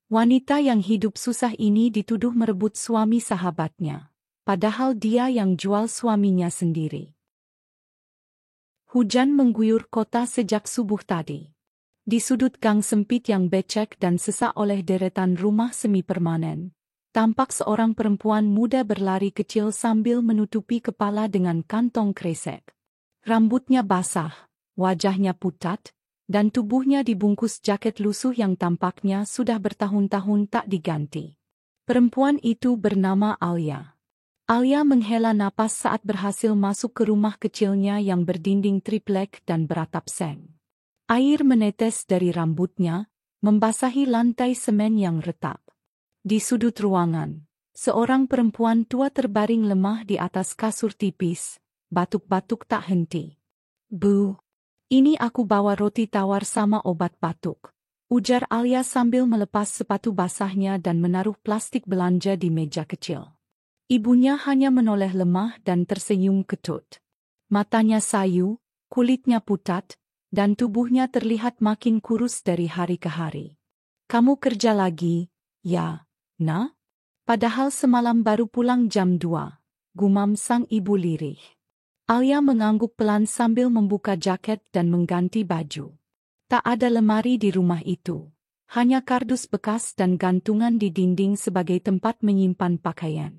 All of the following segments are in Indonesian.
Wanita yang hidup susah ini dituduh merebut suami sahabatnya, padahal dia yang jual suaminya sendiri. Hujan mengguyur kota sejak subuh tadi. Di sudut gang sempit yang becek dan sesak oleh deretan rumah semi permanen, tampak seorang perempuan muda berlari kecil sambil menutupi kepala dengan kantong kresek. Rambutnya basah, wajahnya pucat, dan tubuhnya dibungkus jaket lusuh yang tampaknya sudah bertahun-tahun tak diganti. Perempuan itu bernama Alia. Alia menghela napas saat berhasil masuk ke rumah kecilnya yang berdinding triplek dan beratap seng. Air menetes dari rambutnya, membasahi lantai semen yang retak. Di sudut ruangan, seorang perempuan tua terbaring lemah di atas kasur tipis, batuk-batuk tak henti. "Bu, ini aku bawa roti tawar sama obat batuk," ujar Alia sambil melepas sepatu basahnya dan menaruh plastik belanja di meja kecil. Ibunya hanya menoleh lemah dan tersenyum ketut. Matanya sayu, kulitnya pucat, dan tubuhnya terlihat makin kurus dari hari ke hari. "Kamu kerja lagi, ya, Nak? Padahal semalam baru pulang jam 2, gumam sang ibu lirih. Alia mengangguk pelan sambil membuka jaket dan mengganti baju. Tak ada lemari di rumah itu, hanya kardus bekas dan gantungan di dinding sebagai tempat menyimpan pakaian.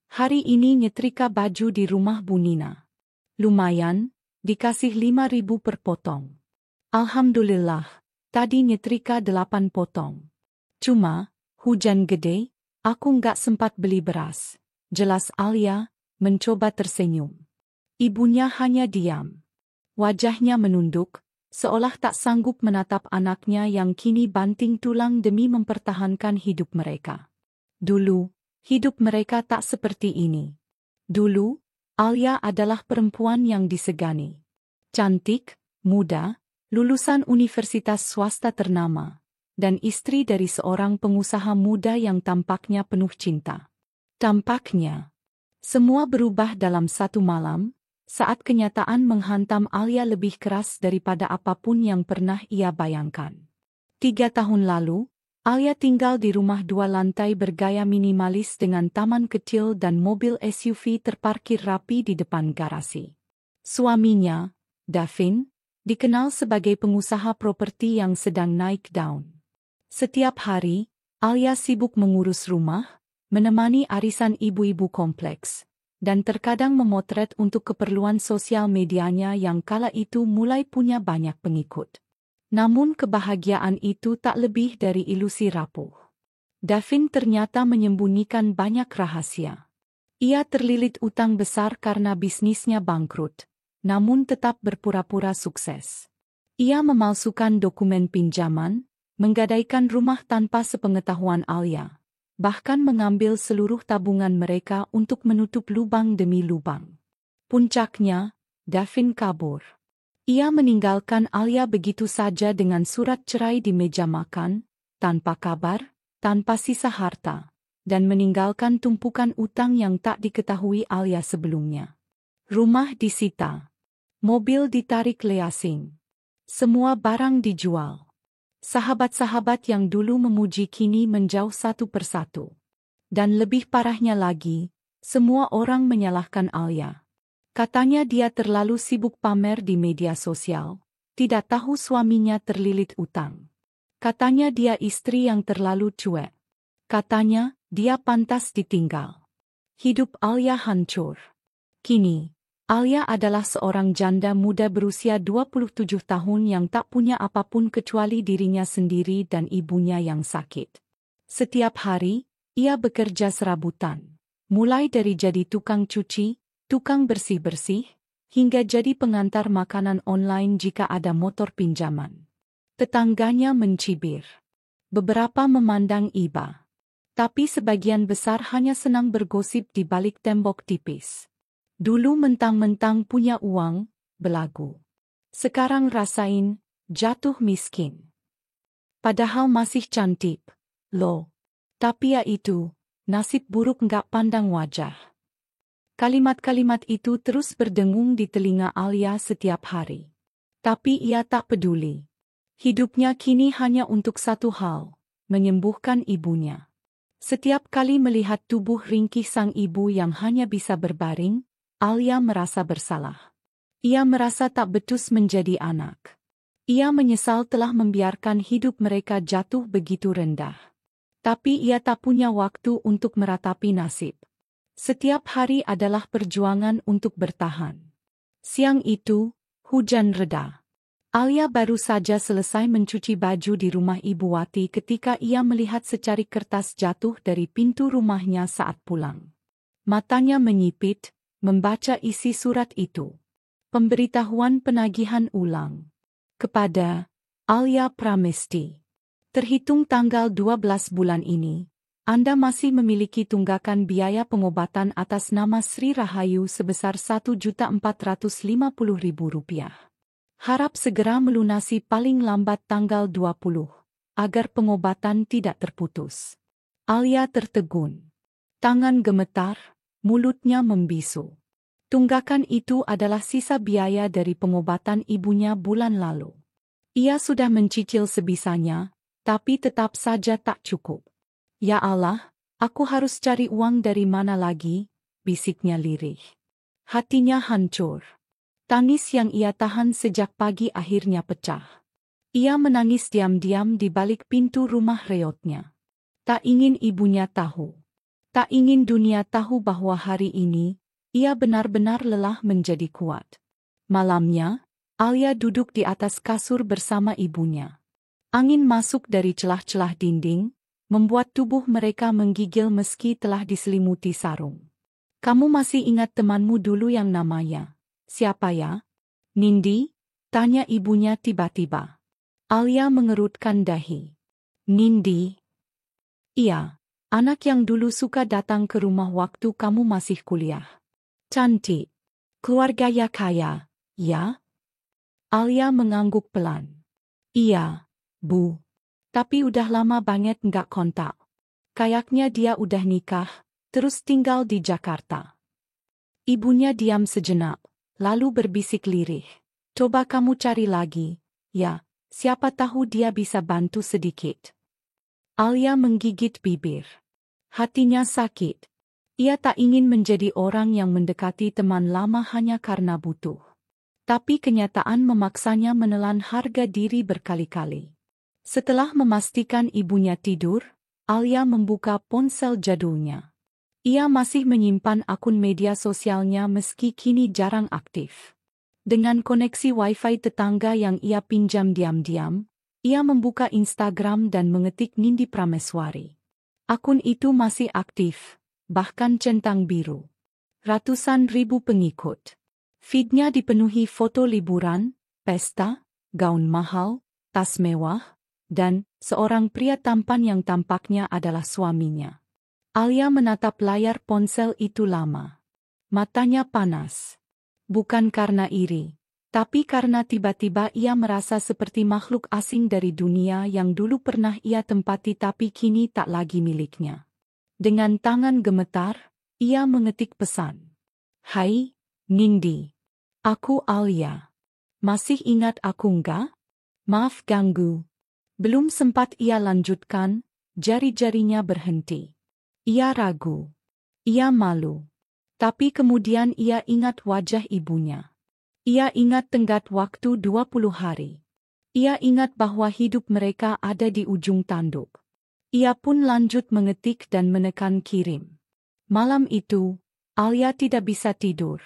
Hari ini nyetrika baju di rumah Bu Nina. Lumayan, dikasih 5.000 per potong. Alhamdulillah, tadi nyetrika 8 potong. Cuma, hujan gede, aku nggak sempat beli beras, jelas Alia, mencoba tersenyum. Ibunya hanya diam. Wajahnya menunduk, seolah tak sanggup menatap anaknya yang kini banting tulang demi mempertahankan hidup mereka. Dulu, hidup mereka tak seperti ini. Dulu, Alia adalah perempuan yang disegani. Cantik, muda, lulusan universitas swasta ternama, dan istri dari seorang pengusaha muda yang tampaknya penuh cinta. Tampaknya, semua berubah dalam satu malam, saat kenyataan menghantam Alia lebih keras daripada apapun yang pernah ia bayangkan. 3 tahun lalu, Alia tinggal di rumah 2 lantai bergaya minimalis dengan taman kecil dan mobil SUV terparkir rapi di depan garasi. Suaminya, Davin, dikenal sebagai pengusaha properti yang sedang naik daun. Setiap hari, Alia sibuk mengurus rumah, menemani arisan ibu-ibu kompleks, dan terkadang memotret untuk keperluan sosial medianya yang kala itu mulai punya banyak pengikut. Namun kebahagiaan itu tak lebih dari ilusi rapuh. Davin ternyata menyembunyikan banyak rahasia. Ia terlilit utang besar karena bisnisnya bangkrut, namun tetap berpura-pura sukses. Ia memalsukan dokumen pinjaman, menggadaikan rumah tanpa sepengetahuan Alia, bahkan mengambil seluruh tabungan mereka untuk menutup lubang demi lubang. Puncaknya, Davin kabur. Ia meninggalkan Alia begitu saja dengan surat cerai di meja makan, tanpa kabar, tanpa sisa harta, dan meninggalkan tumpukan utang yang tak diketahui Alia sebelumnya. Rumah disita. Mobil ditarik leasing. Semua barang dijual. Sahabat-sahabat yang dulu memuji kini menjauh satu persatu. Dan lebih parahnya lagi, semua orang menyalahkan Alia. Katanya dia terlalu sibuk pamer di media sosial, tidak tahu suaminya terlilit utang. Katanya dia istri yang terlalu cuek. Katanya dia pantas ditinggal. Hidup Alia hancur. Kini, Alia adalah seorang janda muda berusia 27 tahun yang tak punya apapun kecuali dirinya sendiri dan ibunya yang sakit. Setiap hari, ia bekerja serabutan. Mulai dari jadi tukang cuci, tukang bersih-bersih, hingga jadi pengantar makanan online jika ada motor pinjaman. Tetangganya mencibir. Beberapa memandang iba. Tapi sebagian besar hanya senang bergosip di balik tembok tipis. Dulu mentang-mentang punya uang, belagu. Sekarang rasain, jatuh miskin. Padahal masih cantik, loh. Tapi ya itu, nasib buruk nggak pandang wajah. Kalimat-kalimat itu terus berdengung di telinga Alia setiap hari. Tapi ia tak peduli. Hidupnya kini hanya untuk satu hal, menyembuhkan ibunya. Setiap kali melihat tubuh ringkih sang ibu yang hanya bisa berbaring, Alia merasa bersalah. Ia merasa tak becus menjadi anak. Ia menyesal telah membiarkan hidup mereka jatuh begitu rendah. Tapi ia tak punya waktu untuk meratapi nasib. Setiap hari adalah perjuangan untuk bertahan. Siang itu, hujan reda. Alia baru saja selesai mencuci baju di rumah Ibu Wati ketika ia melihat secarik kertas jatuh dari pintu rumahnya saat pulang. Matanya menyipit, membaca isi surat itu. Pemberitahuan penagihan ulang. Kepada Alia Pramesti. Terhitung tanggal 12 bulan ini, Anda masih memiliki tunggakan biaya pengobatan atas nama Sri Rahayu sebesar Rp1.450.000. Harap segera melunasi paling lambat tanggal 20, agar pengobatan tidak terputus. Alia tertegun. Tangan gemetar, mulutnya membisu. Tunggakan itu adalah sisa biaya dari pengobatan ibunya bulan lalu. Ia sudah mencicil sebisanya, tapi tetap saja tak cukup. Ya Allah, aku harus cari uang dari mana lagi, bisiknya lirih. Hatinya hancur. Tangis yang ia tahan sejak pagi akhirnya pecah. Ia menangis diam-diam di balik pintu rumah reotnya. Tak ingin ibunya tahu. Tak ingin dunia tahu bahwa hari ini, ia benar-benar lelah menjadi kuat. Malamnya, Alia duduk di atas kasur bersama ibunya. Angin masuk dari celah-celah dinding, membuat tubuh mereka menggigil meski telah diselimuti sarung. Kamu masih ingat temanmu dulu yang namanya? Siapa ya? Nindi? Tanya ibunya tiba-tiba. Alia mengerutkan dahi. Nindi? Iya, anak yang dulu suka datang ke rumah waktu kamu masih kuliah. Cantik. Keluarganya kaya, ya? Alia mengangguk pelan. Iya, Bu. Tapi udah lama banget nggak kontak. Kayaknya dia udah nikah, terus tinggal di Jakarta. Ibunya diam sejenak. Lalu berbisik lirih. Coba kamu cari lagi, ya, siapa tahu dia bisa bantu sedikit. Alia menggigit bibir. Hatinya sakit. Ia tak ingin menjadi orang yang mendekati teman lama hanya karena butuh. Tapi kenyataan memaksanya menelan harga diri berkali-kali. Setelah memastikan ibunya tidur, Alia membuka ponsel jadulnya. Ia masih menyimpan akun media sosialnya meski kini jarang aktif. Dengan koneksi wifi tetangga yang ia pinjam diam-diam, ia membuka Instagram dan mengetik Nindi Prameswari. Akun itu masih aktif, bahkan centang biru. Ratusan ribu pengikut. Feednya dipenuhi foto liburan, pesta, gaun mahal, tas mewah, dan seorang pria tampan yang tampaknya adalah suaminya. Alia menatap layar ponsel itu lama. Matanya panas. Bukan karena iri, tapi karena tiba-tiba ia merasa seperti makhluk asing dari dunia yang dulu pernah ia tempati tapi kini tak lagi miliknya. Dengan tangan gemetar, ia mengetik pesan. Hai, Nindi. Aku Alia. Masih ingat aku enggak? Maaf ganggu. Belum sempat ia lanjutkan, jari-jarinya berhenti. Ia ragu. Ia malu. Tapi kemudian ia ingat wajah ibunya. Ia ingat tenggat waktu 20 hari. Ia ingat bahwa hidup mereka ada di ujung tanduk. Ia pun lanjut mengetik dan menekan kirim. Malam itu, Alia tidak bisa tidur.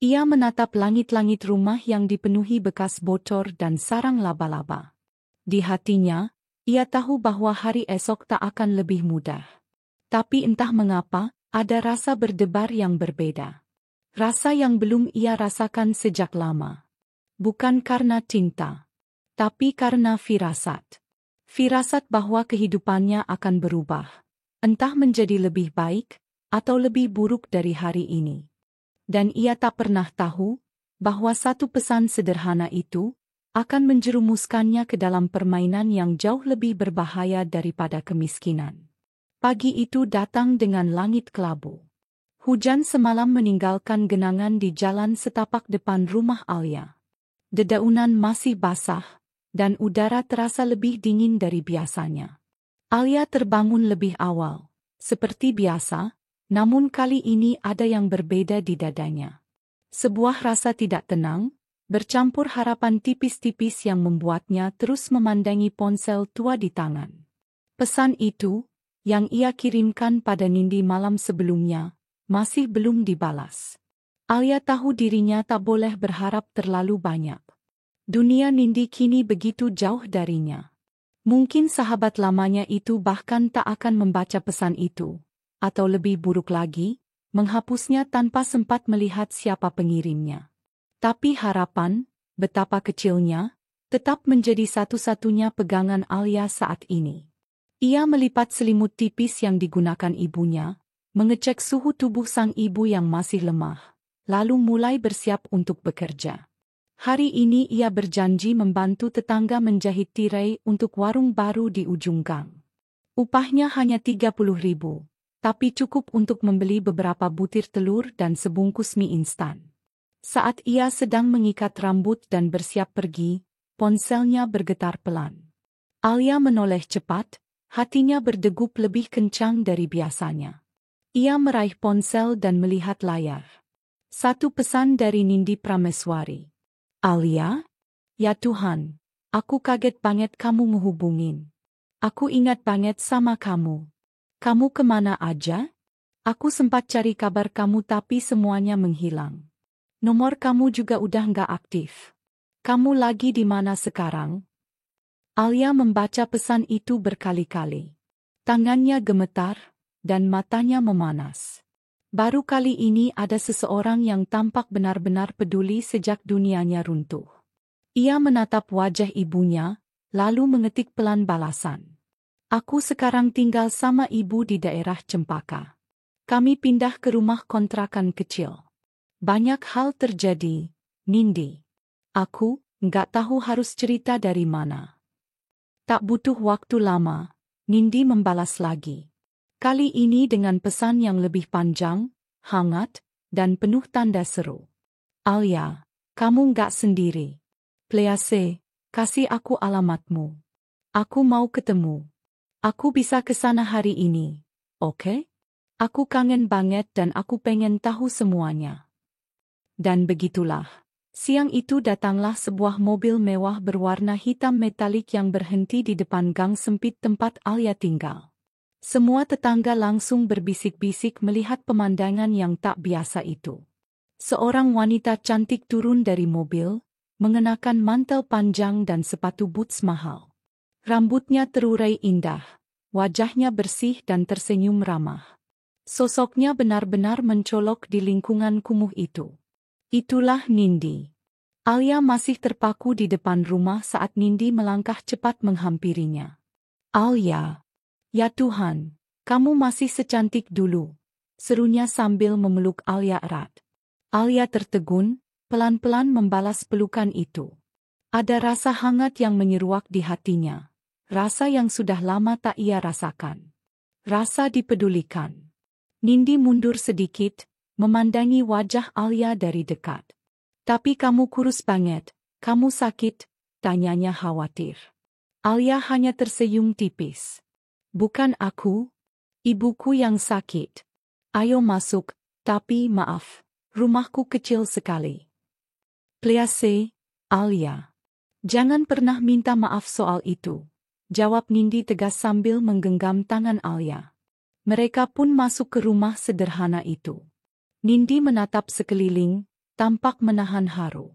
Ia menatap langit-langit rumah yang dipenuhi bekas bocor dan sarang laba-laba. Di hatinya, ia tahu bahwa hari esok tak akan lebih mudah. Tapi entah mengapa, ada rasa berdebar yang berbeda. Rasa yang belum ia rasakan sejak lama. Bukan karena cinta, tapi karena firasat. Firasat bahwa kehidupannya akan berubah. Entah menjadi lebih baik, atau lebih buruk dari hari ini. Dan ia tak pernah tahu, bahwa satu pesan sederhana itu, akan menjerumuskannya ke dalam permainan yang jauh lebih berbahaya daripada kemiskinan. Pagi itu datang dengan langit kelabu. Hujan semalam meninggalkan genangan di jalan setapak depan rumah Alia. Dedaunan masih basah, dan udara terasa lebih dingin dari biasanya. Alia terbangun lebih awal, seperti biasa, namun kali ini ada yang berbeda di dadanya. Sebuah rasa tidak tenang, bercampur harapan tipis-tipis yang membuatnya terus memandangi ponsel tua di tangan. Pesan itu, yang ia kirimkan pada Nindi malam sebelumnya, masih belum dibalas. Alia tahu dirinya tak boleh berharap terlalu banyak. Dunia Nindi kini begitu jauh darinya. Mungkin sahabat lamanya itu bahkan tak akan membaca pesan itu, atau lebih buruk lagi, menghapusnya tanpa sempat melihat siapa pengirimnya. Tapi harapan, betapa kecilnya, tetap menjadi satu-satunya pegangan Alia saat ini. Ia melipat selimut tipis yang digunakan ibunya, mengecek suhu tubuh sang ibu yang masih lemah, lalu mulai bersiap untuk bekerja. Hari ini ia berjanji membantu tetangga menjahit tirai untuk warung baru di ujung gang. Upahnya hanya 30.000, tapi cukup untuk membeli beberapa butir telur dan sebungkus mie instan. Saat ia sedang mengikat rambut dan bersiap pergi, ponselnya bergetar pelan. Alia menoleh cepat, hatinya berdegup lebih kencang dari biasanya. Ia meraih ponsel dan melihat layar. Satu pesan dari Nindi Prameswari. Alia? Ya Tuhan, aku kaget banget kamu menghubungin. Aku ingat banget sama kamu. Kamu kemana aja? Aku sempat cari kabar kamu tapi semuanya menghilang. Nomor kamu juga udah nggak aktif. Kamu lagi di mana sekarang? Alia membaca pesan itu berkali-kali. Tangannya gemetar, dan matanya memanas. Baru kali ini ada seseorang yang tampak benar-benar peduli sejak dunianya runtuh. Ia menatap wajah ibunya, lalu mengetik pelan balasan. Aku sekarang tinggal sama ibu di daerah Cempaka. Kami pindah ke rumah kontrakan kecil. Banyak hal terjadi, Nindi. Aku nggak tahu harus cerita dari mana. Tak butuh waktu lama, Nindi membalas lagi. Kali ini dengan pesan yang lebih panjang, hangat, dan penuh tanda seru. Alia, kamu nggak sendiri. Please, kasih aku alamatmu. Aku mau ketemu. Aku bisa ke sana hari ini, oke? Aku kangen banget dan aku pengen tahu semuanya. Dan begitulah. Siang itu datanglah sebuah mobil mewah berwarna hitam metalik yang berhenti di depan gang sempit tempat Alia tinggal. Semua tetangga langsung berbisik-bisik melihat pemandangan yang tak biasa itu. Seorang wanita cantik turun dari mobil, mengenakan mantel panjang dan sepatu boots mahal. Rambutnya terurai indah, wajahnya bersih dan tersenyum ramah. Sosoknya benar-benar mencolok di lingkungan kumuh itu. Itulah Nindi. Alia masih terpaku di depan rumah saat Nindi melangkah cepat menghampirinya. Alia. Ya Tuhan, kamu masih secantik dulu, serunya sambil memeluk Alia erat. Alia tertegun, pelan-pelan membalas pelukan itu. Ada rasa hangat yang menyeruak di hatinya, rasa yang sudah lama tak ia rasakan. Rasa dipedulikan. Nindi mundur sedikit, memandangi wajah Alia dari dekat. Tapi kamu kurus banget, kamu sakit, tanyanya khawatir. Alia hanya tersenyum tipis. Bukan aku, ibuku yang sakit. Ayo masuk, tapi maaf, rumahku kecil sekali. Please, Alia. Jangan pernah minta maaf soal itu, jawab Nindi tegas sambil menggenggam tangan Alia. Mereka pun masuk ke rumah sederhana itu. Nindi menatap sekeliling, tampak menahan haru.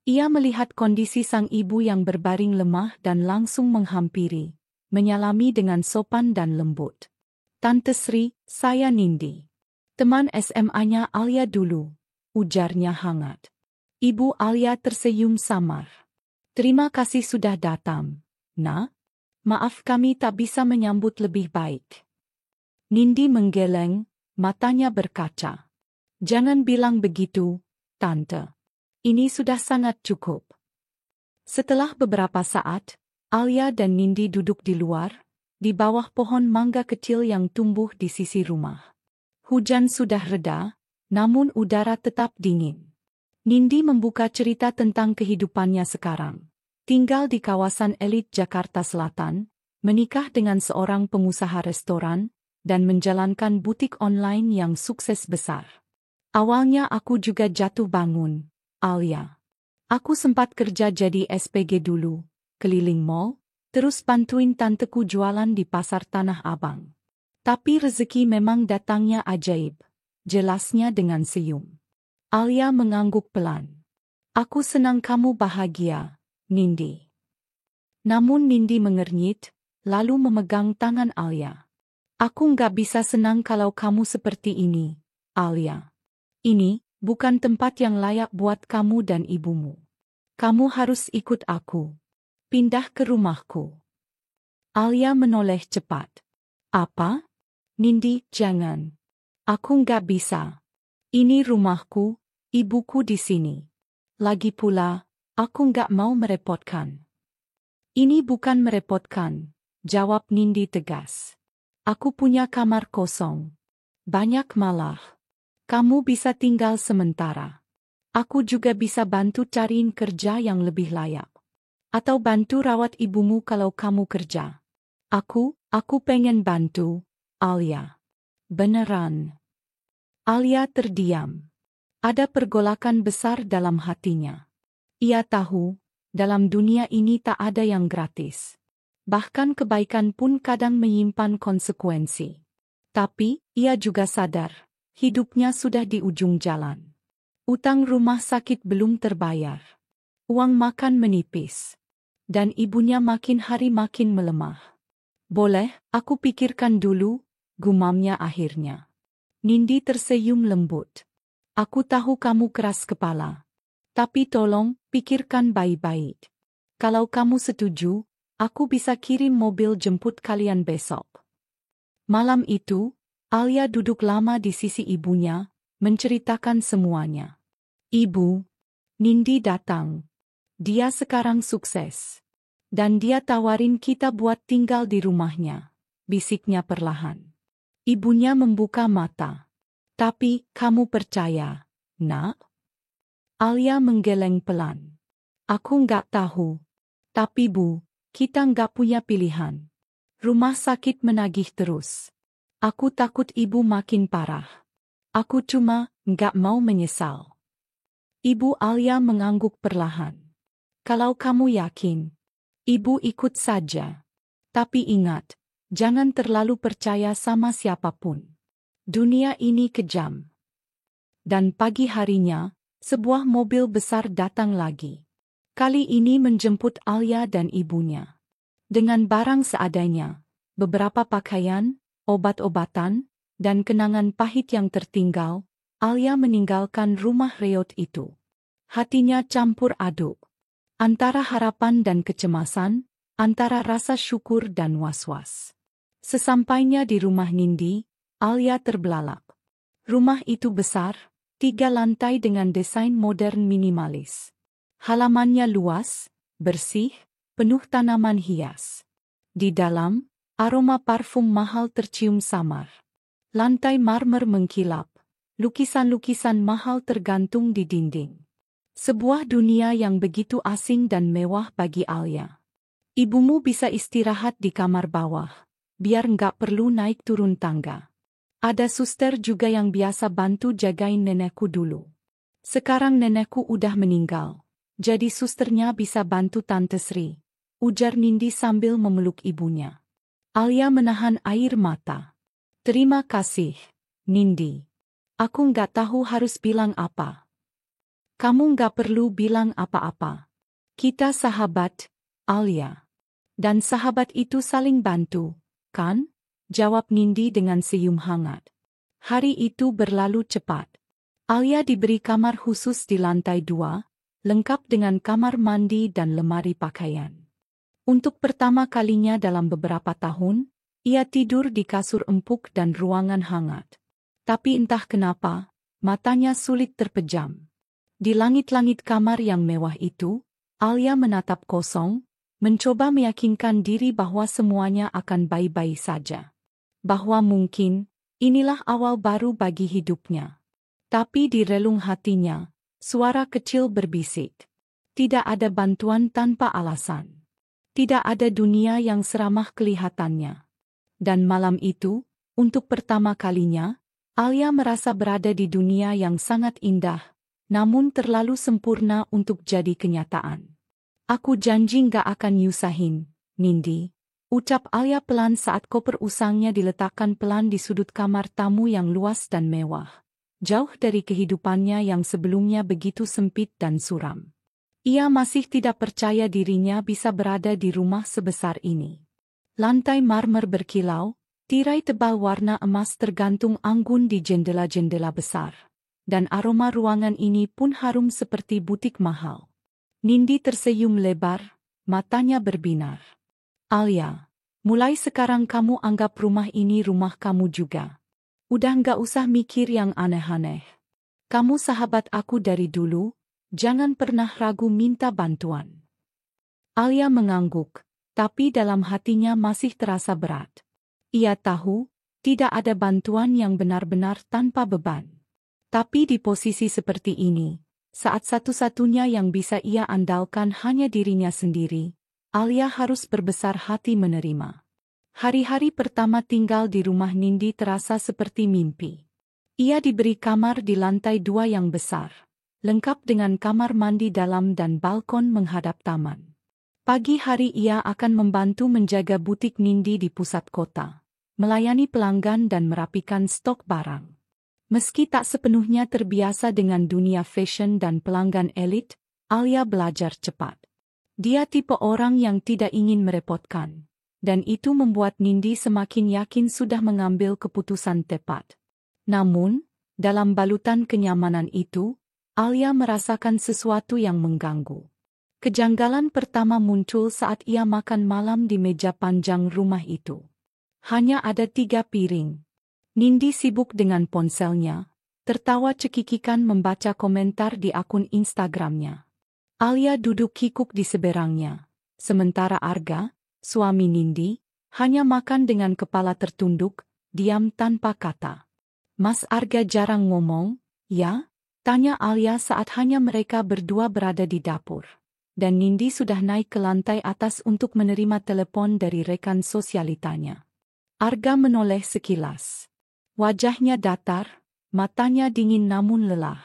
Ia melihat kondisi sang ibu yang berbaring lemah dan langsung menghampiri, menyalami dengan sopan dan lembut. Tante Sri, saya Nindi. Teman SMA-nya Alia dulu, ujarnya hangat. Ibu Alia tersenyum samar. Terima kasih sudah datang, Nak. Maaf kami tak bisa menyambut lebih baik. Nindi menggeleng, matanya berkaca. Jangan bilang begitu, Tante. Ini sudah sangat cukup. Setelah beberapa saat, Alia dan Nindi duduk di luar, di bawah pohon mangga kecil yang tumbuh di sisi rumah. Hujan sudah reda, namun udara tetap dingin. Nindi membuka cerita tentang kehidupannya sekarang. Tinggal di kawasan elit Jakarta Selatan, menikah dengan seorang pengusaha restoran, dan menjalankan butik online yang sukses besar. Awalnya aku juga jatuh bangun, Alia. Aku sempat kerja jadi SPG dulu, keliling mall, terus bantuin tanteku jualan di pasar Tanah Abang. Tapi rezeki memang datangnya ajaib, jelasnya dengan senyum. Alia mengangguk pelan. Aku senang kamu bahagia, Nindi. Namun Nindi mengernyit, lalu memegang tangan Alia. Aku nggak bisa senang kalau kamu seperti ini, Alia. Ini bukan tempat yang layak buat kamu dan ibumu. Kamu harus ikut aku. Pindah ke rumahku. Alia menoleh cepat. Apa? Nindi, jangan. Aku nggak bisa. Ini rumahku, ibuku di sini. Lagi pula, aku nggak mau merepotkan. Ini bukan merepotkan, jawab Nindi tegas. Aku punya kamar kosong. Banyak malah. Kamu bisa tinggal sementara. Aku juga bisa bantu cariin kerja yang lebih layak. Atau bantu rawat ibumu kalau kamu kerja. Aku pengen bantu, Alia. Beneran. Alia terdiam. Ada pergolakan besar dalam hatinya. Ia tahu, dalam dunia ini tak ada yang gratis. Bahkan kebaikan pun kadang menyimpan konsekuensi. Tapi, ia juga sadar, hidupnya sudah di ujung jalan. Utang rumah sakit belum terbayar. Uang makan menipis. Dan ibunya makin hari makin melemah. Boleh, aku pikirkan dulu, gumamnya akhirnya. Nindi tersenyum lembut. Aku tahu kamu keras kepala. Tapi tolong, pikirkan baik-baik. Kalau kamu setuju, aku bisa kirim mobil jemput kalian besok. Malam itu, Alia duduk lama di sisi ibunya, menceritakan semuanya. Ibu, Nindi datang. Dia sekarang sukses. Dan dia tawarin kita buat tinggal di rumahnya, bisiknya perlahan. Ibunya membuka mata. Tapi, kamu percaya, Nak? Alia menggeleng pelan. Aku nggak tahu. Tapi Bu, kita nggak punya pilihan. Rumah sakit menagih terus. Aku takut ibu makin parah. Aku cuma nggak mau menyesal. Ibu Alia mengangguk perlahan. Kalau kamu yakin, ibu ikut saja. Tapi ingat, jangan terlalu percaya sama siapapun. Dunia ini kejam. Dan pagi harinya, sebuah mobil besar datang lagi. Kali ini menjemput Alia dan ibunya. Dengan barang seadanya, beberapa pakaian, obat-obatan, dan kenangan pahit yang tertinggal, Alia meninggalkan rumah reot itu. Hatinya campur aduk. Antara harapan dan kecemasan, antara rasa syukur dan was-was. Sesampainya di rumah Nindi, Alia terbelalak. Rumah itu besar, 3 lantai dengan desain modern minimalis. Halamannya luas, bersih, penuh tanaman hias. Di dalam, aroma parfum mahal tercium samar. Lantai marmer mengkilap, lukisan-lukisan mahal tergantung di dinding. Sebuah dunia yang begitu asing dan mewah bagi Alia. Ibumu bisa istirahat di kamar bawah, biar nggak perlu naik turun tangga. Ada suster juga yang biasa bantu jagain nenekku dulu. Sekarang nenekku udah meninggal, jadi susternya bisa bantu Tante Sri, ujar Nindi sambil memeluk ibunya. Alia menahan air mata. Terima kasih, Nindi. Aku nggak tahu harus bilang apa. Kamu nggak perlu bilang apa-apa. Kita sahabat, Alia. Dan sahabat itu saling bantu, kan? Jawab Nindi dengan senyum hangat. Hari itu berlalu cepat. Alia diberi kamar khusus di lantai 2, lengkap dengan kamar mandi dan lemari pakaian. Untuk pertama kalinya dalam beberapa tahun, ia tidur di kasur empuk dan ruangan hangat. Tapi entah kenapa, matanya sulit terpejam. Di langit-langit kamar yang mewah itu, Alia menatap kosong, mencoba meyakinkan diri bahwa semuanya akan baik-baik saja. Bahwa mungkin, inilah awal baru bagi hidupnya. Tapi di relung hatinya, suara kecil berbisik. Tidak ada bantuan tanpa alasan. Tidak ada dunia yang seramah kelihatannya. Dan malam itu, untuk pertama kalinya, Alia merasa berada di dunia yang sangat indah, namun terlalu sempurna untuk jadi kenyataan. Aku janji nggak akan nyusahin, Nindi, ucap Alia pelan saat koper usangnya diletakkan pelan di sudut kamar tamu yang luas dan mewah. Jauh dari kehidupannya yang sebelumnya begitu sempit dan suram. Ia masih tidak percaya dirinya bisa berada di rumah sebesar ini. Lantai marmer berkilau, tirai tebal warna emas tergantung anggun di jendela-jendela besar. Dan aroma ruangan ini pun harum seperti butik mahal. Nindi tersenyum lebar, matanya berbinar. Alia, mulai sekarang kamu anggap rumah ini rumah kamu juga. Udah nggak usah mikir yang aneh-aneh. Kamu sahabat aku dari dulu, jangan pernah ragu minta bantuan. Alia mengangguk, tapi dalam hatinya masih terasa berat. Ia tahu, tidak ada bantuan yang benar-benar tanpa beban. Tapi di posisi seperti ini, saat satu-satunya yang bisa ia andalkan hanya dirinya sendiri, Alia harus berbesar hati menerima. Hari-hari pertama tinggal di rumah Nindi terasa seperti mimpi. Ia diberi kamar di lantai 2 yang besar, lengkap dengan kamar mandi dalam dan balkon menghadap taman. Pagi hari ia akan membantu menjaga butik Nindi di pusat kota, melayani pelanggan dan merapikan stok barang. Meski tak sepenuhnya terbiasa dengan dunia fashion dan pelanggan elit, Alia belajar cepat. Dia tipe orang yang tidak ingin merepotkan. Dan itu membuat Nindi semakin yakin sudah mengambil keputusan tepat. Namun, dalam balutan kenyamanan itu, Alia merasakan sesuatu yang mengganggu. Kejanggalan pertama muncul saat ia makan malam di meja panjang rumah itu. Hanya ada 3 piring. Nindi sibuk dengan ponselnya, tertawa cekikikan membaca komentar di akun Instagramnya. Alia duduk kikuk di seberangnya, sementara Arga, suami Nindi, hanya makan dengan kepala tertunduk, diam tanpa kata. Mas Arga jarang ngomong, ya? Tanya Alia saat hanya mereka berdua berada di dapur. Dan Nindi sudah naik ke lantai atas untuk menerima telepon dari rekan sosialitanya. Arga menoleh sekilas. Wajahnya datar, matanya dingin namun lelah.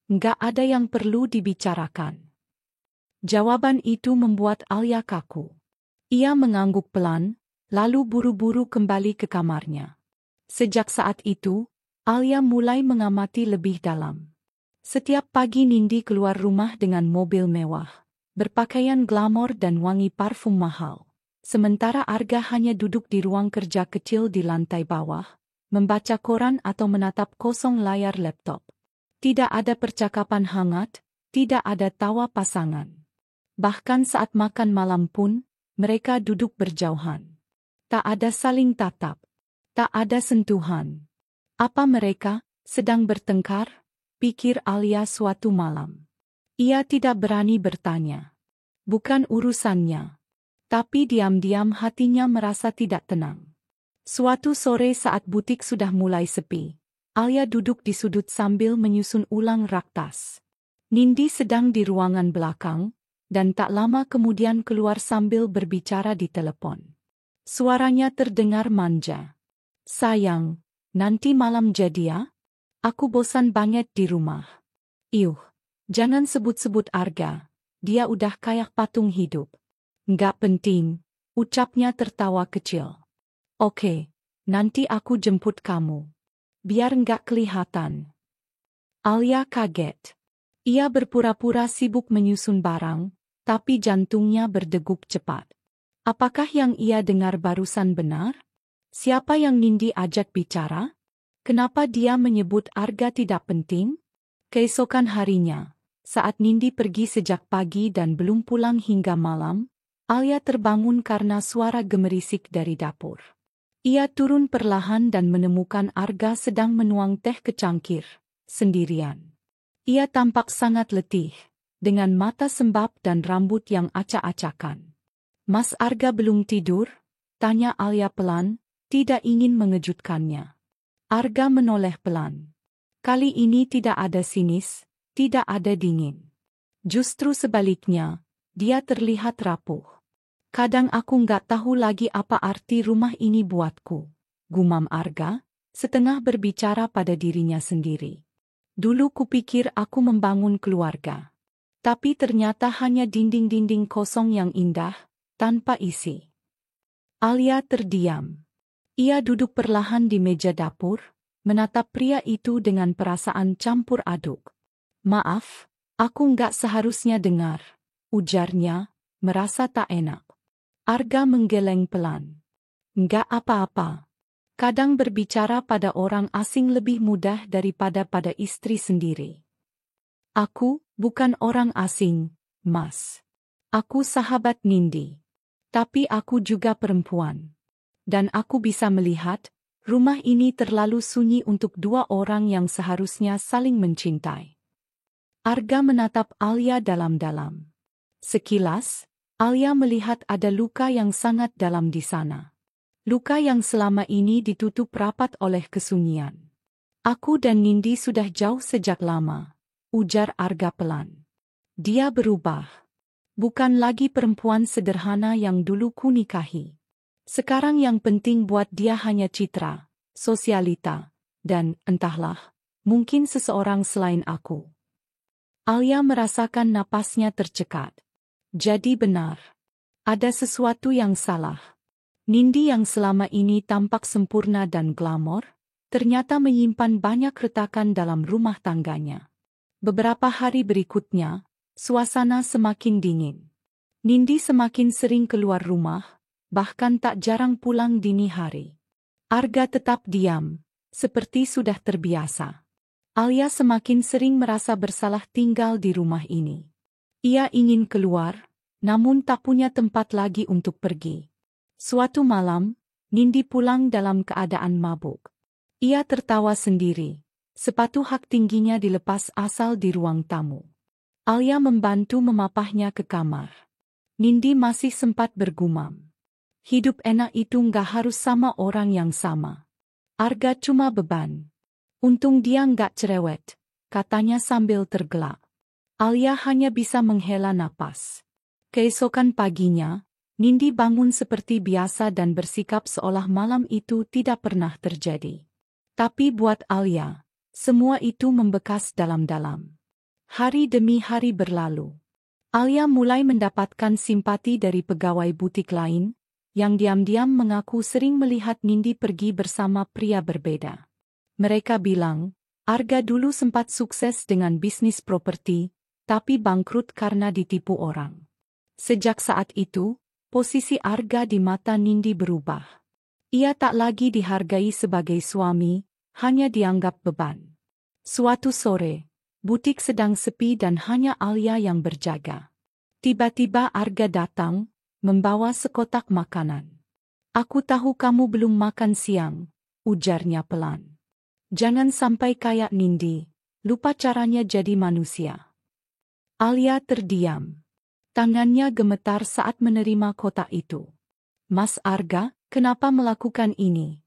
Nggak ada yang perlu dibicarakan. Jawaban itu membuat Alia kaku. Ia mengangguk pelan, lalu buru-buru kembali ke kamarnya. Sejak saat itu, Alia mulai mengamati lebih dalam. Setiap pagi Nindi keluar rumah dengan mobil mewah, berpakaian glamor dan wangi parfum mahal. Sementara Arga hanya duduk di ruang kerja kecil di lantai bawah, membaca koran atau menatap kosong layar laptop. Tidak ada percakapan hangat, tidak ada tawa pasangan. Bahkan saat makan malam pun, mereka duduk berjauhan. Tak ada saling tatap. Tak ada sentuhan. Apa mereka sedang bertengkar? Pikir Alia suatu malam. Ia tidak berani bertanya. Bukan urusannya. Tapi diam-diam hatinya merasa tidak tenang. Suatu sore saat butik sudah mulai sepi, Alia duduk di sudut sambil menyusun ulang rak tas. Nindi sedang di ruangan belakang, dan tak lama kemudian keluar sambil berbicara di telepon. Suaranya terdengar manja. Sayang, nanti malam jadi ya? Aku bosan banget di rumah. Jangan sebut-sebut Arga, dia udah kayak patung hidup. Nggak penting, ucapnya tertawa kecil. Oke, nanti aku jemput kamu. Biar nggak kelihatan. Alia kaget. Ia berpura-pura sibuk menyusun barang, tapi jantungnya berdegup cepat. Apakah yang ia dengar barusan benar? Siapa yang Nindi ajak bicara? Kenapa dia menyebut Arga tidak penting? Keesokan harinya, saat Nindi pergi sejak pagi dan belum pulang hingga malam, Alia terbangun karena suara gemerisik dari dapur. Ia turun perlahan dan menemukan Arga sedang menuang teh ke cangkir, sendirian. Ia tampak sangat letih, dengan mata sembab dan rambut yang acak-acakan. Mas Arga belum tidur? Tanya Alia pelan, tidak ingin mengejutkannya. Arga menoleh pelan. Kali ini tidak ada sinis, tidak ada dingin. Justru sebaliknya, dia terlihat rapuh. Kadang aku nggak tahu lagi apa arti rumah ini buatku, gumam Arga, setengah berbicara pada dirinya sendiri. Dulu kupikir aku membangun keluarga. Tapi ternyata hanya dinding-dinding kosong yang indah, tanpa isi. Alia terdiam. Ia duduk perlahan di meja dapur, menatap pria itu dengan perasaan campur aduk. Maaf, aku nggak seharusnya dengar, ujarnya, merasa tak enak. Arga menggeleng pelan. Nggak apa-apa. Kadang berbicara pada orang asing lebih mudah daripada pada istri sendiri. Aku bukan orang asing, Mas. Aku sahabat Nindi. Tapi aku juga perempuan. Dan aku bisa melihat, rumah ini terlalu sunyi untuk dua orang yang seharusnya saling mencintai. Arga menatap Alia dalam-dalam. Sekilas, Alia melihat ada luka yang sangat dalam di sana. Luka yang selama ini ditutup rapat oleh kesunyian. Aku dan Nindi sudah jauh sejak lama, ujar Arga pelan. Dia berubah. Bukan lagi perempuan sederhana yang dulu ku nikahi. Sekarang yang penting buat dia hanya citra, sosialita, dan, entahlah, mungkin seseorang selain aku. Alia merasakan napasnya tercekat. Jadi benar. Ada sesuatu yang salah. Nindi yang selama ini tampak sempurna dan glamor, ternyata menyimpan banyak retakan dalam rumah tangganya. Beberapa hari berikutnya, suasana semakin dingin. Nindi semakin sering keluar rumah, bahkan tak jarang pulang dini hari. Arga tetap diam, seperti sudah terbiasa. Alia semakin sering merasa bersalah tinggal di rumah ini. Ia ingin keluar, namun tak punya tempat lagi untuk pergi. Suatu malam, Nindi pulang dalam keadaan mabuk. Ia tertawa sendiri. Sepatu hak tingginya dilepas asal di ruang tamu. Alia membantu memapahnya ke kamar. Nindi masih sempat bergumam. Hidup enak itu nggak harus sama orang yang sama. Arga cuma beban. Untung dia nggak cerewet, katanya sambil tergelak. Alia hanya bisa menghela napas. Keesokan paginya, Nindi bangun seperti biasa dan bersikap seolah malam itu tidak pernah terjadi. Tapi buat Alia, semua itu membekas dalam-dalam. Hari demi hari berlalu. Alia mulai mendapatkan simpati dari pegawai butik lain, yang diam-diam mengaku sering melihat Nindi pergi bersama pria berbeda. Mereka bilang, Arga dulu sempat sukses dengan bisnis properti, tapi bangkrut karena ditipu orang. Sejak saat itu, posisi Arga di mata Nindi berubah. Ia tak lagi dihargai sebagai suami, hanya dianggap beban. Suatu sore, butik sedang sepi dan hanya Alia yang berjaga. Tiba-tiba Arga datang, membawa sekotak makanan. Aku tahu kamu belum makan siang, ujarnya pelan. Jangan sampai kayak Nindi, lupa caranya jadi manusia. Alia terdiam. Tangannya gemetar saat menerima kotak itu. Mas Arga, kenapa melakukan ini?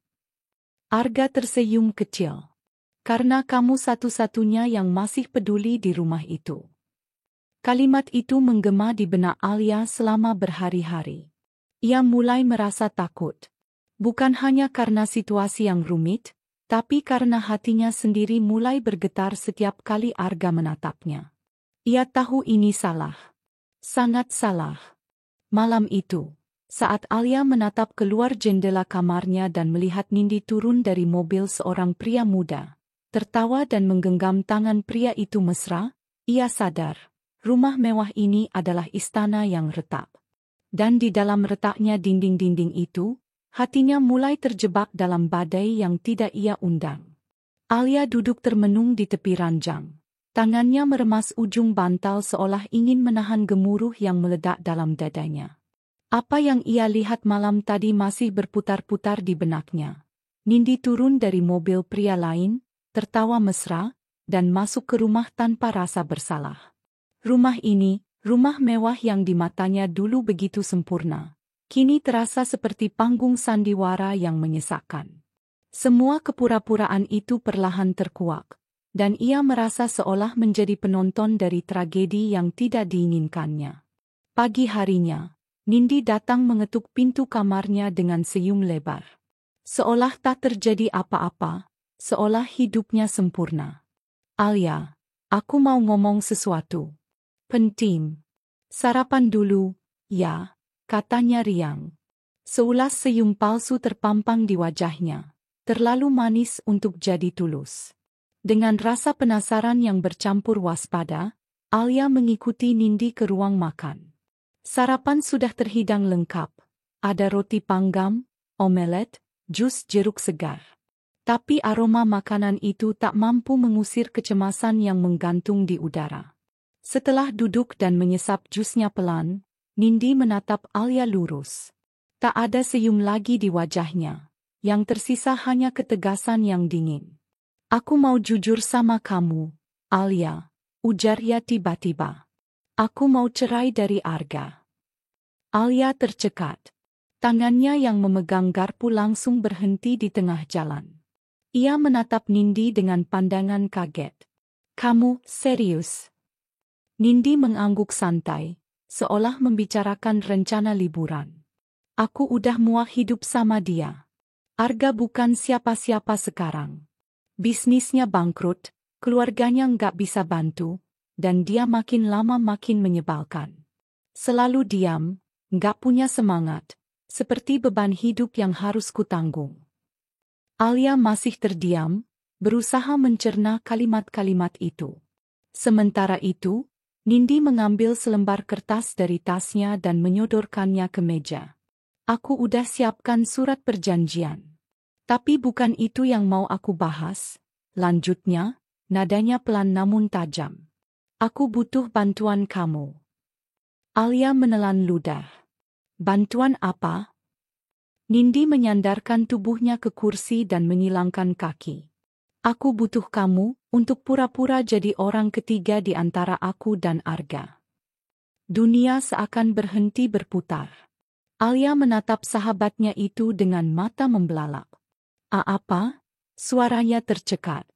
Arga tersenyum kecil. Karena kamu satu-satunya yang masih peduli di rumah itu. Kalimat itu menggema di benak Alia selama berhari-hari. Ia mulai merasa takut. Bukan hanya karena situasi yang rumit, tapi karena hatinya sendiri mulai bergetar setiap kali Arga menatapnya. Ia tahu ini salah. Sangat salah. Malam itu, saat Alia menatap keluar jendela kamarnya dan melihat Nindi turun dari mobil seorang pria muda, tertawa dan menggenggam tangan pria itu mesra, ia sadar, rumah mewah ini adalah istana yang retak. Dan di dalam retaknya dinding-dinding itu, hatinya mulai terjebak dalam badai yang tidak ia undang. Alia duduk termenung di tepi ranjang. Tangannya meremas ujung bantal seolah ingin menahan gemuruh yang meledak dalam dadanya. Apa yang ia lihat malam tadi masih berputar-putar di benaknya. Nindi turun dari mobil pria lain, tertawa mesra, dan masuk ke rumah tanpa rasa bersalah. Rumah ini, rumah mewah yang di matanya dulu begitu sempurna, kini terasa seperti panggung sandiwara yang menyesakkan. Semua kepura-puraan itu perlahan terkuak. Dan ia merasa seolah menjadi penonton dari tragedi yang tidak diinginkannya. Pagi harinya, Nindi datang mengetuk pintu kamarnya dengan senyum lebar. Seolah tak terjadi apa-apa, seolah hidupnya sempurna. Alia, aku mau ngomong sesuatu. Penting. Sarapan dulu, ya, katanya riang. Seulas senyum palsu terpampang di wajahnya, terlalu manis untuk jadi tulus. Dengan rasa penasaran yang bercampur waspada, Alia mengikuti Nindi ke ruang makan. Sarapan sudah terhidang lengkap. Ada roti panggang, omelet, jus jeruk segar. Tapi aroma makanan itu tak mampu mengusir kecemasan yang menggantung di udara. Setelah duduk dan menyesap jusnya pelan, Nindi menatap Alia lurus. Tak ada senyum lagi di wajahnya. Yang tersisa hanya ketegasan yang dingin. Aku mau jujur sama kamu, Alia, ujarnya tiba-tiba. Aku mau cerai dari Arga. Alia tercekat. Tangannya yang memegang garpu langsung berhenti di tengah jalan. Ia menatap Nindi dengan pandangan kaget. Kamu serius? Nindi mengangguk santai, seolah membicarakan rencana liburan. Aku udah muak hidup sama dia. Arga bukan siapa-siapa sekarang. Bisnisnya bangkrut, keluarganya nggak bisa bantu, dan dia makin lama makin menyebalkan. Selalu diam, nggak punya semangat, seperti beban hidup yang harus kutanggung. Alia masih terdiam, berusaha mencerna kalimat-kalimat itu. Sementara itu, Nindi mengambil selembar kertas dari tasnya dan menyodorkannya ke meja. Aku udah siapkan surat perjanjian. Tapi bukan itu yang mau aku bahas, lanjutnya, nadanya pelan namun tajam. Aku butuh bantuan kamu. Alia menelan ludah. Bantuan apa? Nindi menyandarkan tubuhnya ke kursi dan menyilangkan kaki. Aku butuh kamu untuk pura-pura jadi orang ketiga di antara aku dan Arga. Dunia seakan berhenti berputar. Alia menatap sahabatnya itu dengan mata membelalak. Apa? Suaranya tercekat.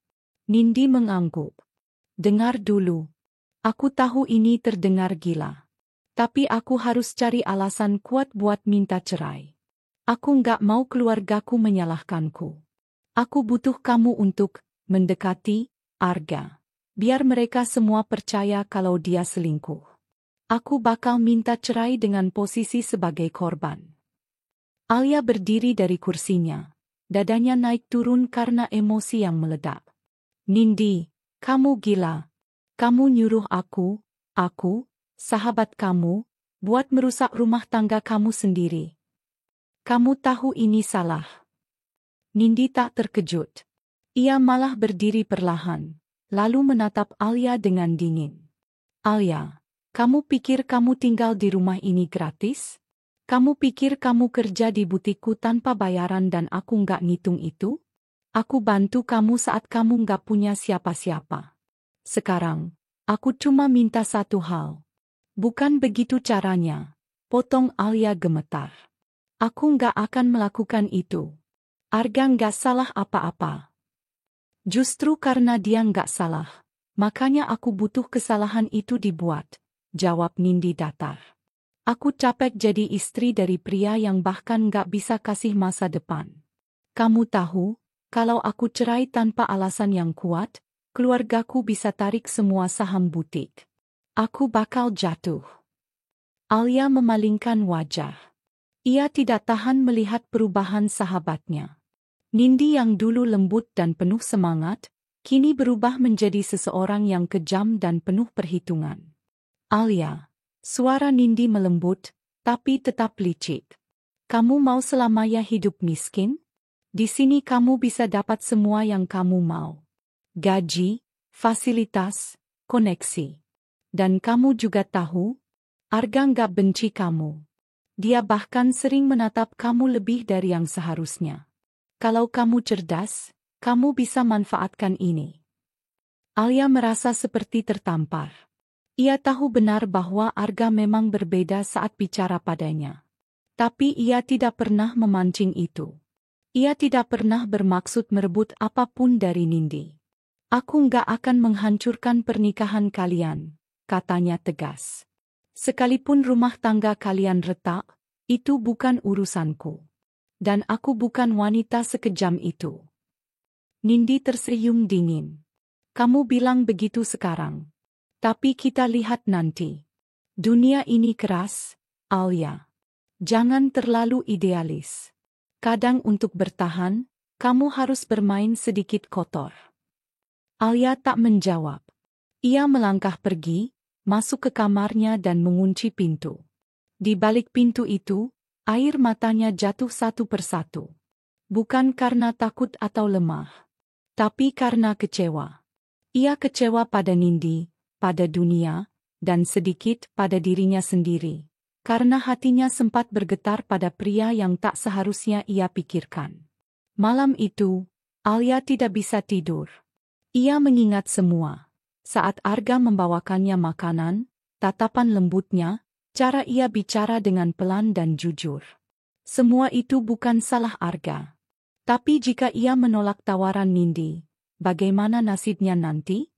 Nindi mengangguk. Dengar dulu. Aku tahu ini terdengar gila. Tapi aku harus cari alasan kuat buat minta cerai. Aku nggak mau keluargaku menyalahkanku. Aku butuh kamu untuk mendekati Arga. Biar mereka semua percaya kalau dia selingkuh. Aku bakal minta cerai dengan posisi sebagai korban. Alia berdiri dari kursinya. Dadanya naik turun karena emosi yang meledak. Nindi, kamu gila. Kamu nyuruh aku, sahabat kamu, buat merusak rumah tangga kamu sendiri. Kamu tahu ini salah. Nindi tak terkejut. Ia malah berdiri perlahan, lalu menatap Alia dengan dingin. Alia, kamu pikir kamu tinggal di rumah ini gratis? Kamu pikir kamu kerja di butikku tanpa bayaran dan aku nggak ngitung itu? Aku bantu kamu saat kamu nggak punya siapa-siapa. Sekarang, aku cuma minta satu hal. Bukan begitu caranya, potong Alia gemetar. Aku nggak akan melakukan itu. Arga nggak salah apa-apa. Justru karena dia nggak salah, makanya aku butuh kesalahan itu dibuat, jawab Nindi datar. Aku capek jadi istri dari pria yang bahkan nggak bisa kasih masa depan. Kamu tahu, kalau aku cerai tanpa alasan yang kuat, keluargaku bisa tarik semua saham butik. Aku bakal jatuh. Alia memalingkan wajah. Ia tidak tahan melihat perubahan sahabatnya. Nindi yang dulu lembut dan penuh semangat, kini berubah menjadi seseorang yang kejam dan penuh perhitungan. Alia, suara Nindi melembut, tapi tetap licik. Kamu mau selamanya hidup miskin? Di sini kamu bisa dapat semua yang kamu mau. Gaji, fasilitas, koneksi. Dan kamu juga tahu, Arga nggak benci kamu. Dia bahkan sering menatap kamu lebih dari yang seharusnya. Kalau kamu cerdas, kamu bisa manfaatkan ini. Alia merasa seperti tertampar. Ia tahu benar bahwa Arga memang berbeda saat bicara padanya. Tapi ia tidak pernah memancing itu. Ia tidak pernah bermaksud merebut apapun dari Nindi. Aku nggak akan menghancurkan pernikahan kalian, katanya tegas. Sekalipun rumah tangga kalian retak, itu bukan urusanku. Dan aku bukan wanita sekejam itu. Nindi tersenyum dingin. Kamu bilang begitu sekarang. Tapi kita lihat nanti. Dunia ini keras, Alia. Jangan terlalu idealis. Kadang untuk bertahan, kamu harus bermain sedikit kotor. Alia tak menjawab. Ia melangkah pergi, masuk ke kamarnya dan mengunci pintu. Di balik pintu itu, air matanya jatuh satu persatu. Bukan karena takut atau lemah, tapi karena kecewa. Ia kecewa pada Nindi, pada dunia, dan sedikit pada dirinya sendiri. Karena hatinya sempat bergetar pada pria yang tak seharusnya ia pikirkan. Malam itu, Alia tidak bisa tidur. Ia mengingat semua. Saat Arga membawakannya makanan, tatapan lembutnya, cara ia bicara dengan pelan dan jujur. Semua itu bukan salah Arga. Tapi jika ia menolak tawaran Nindi, bagaimana nasibnya nanti?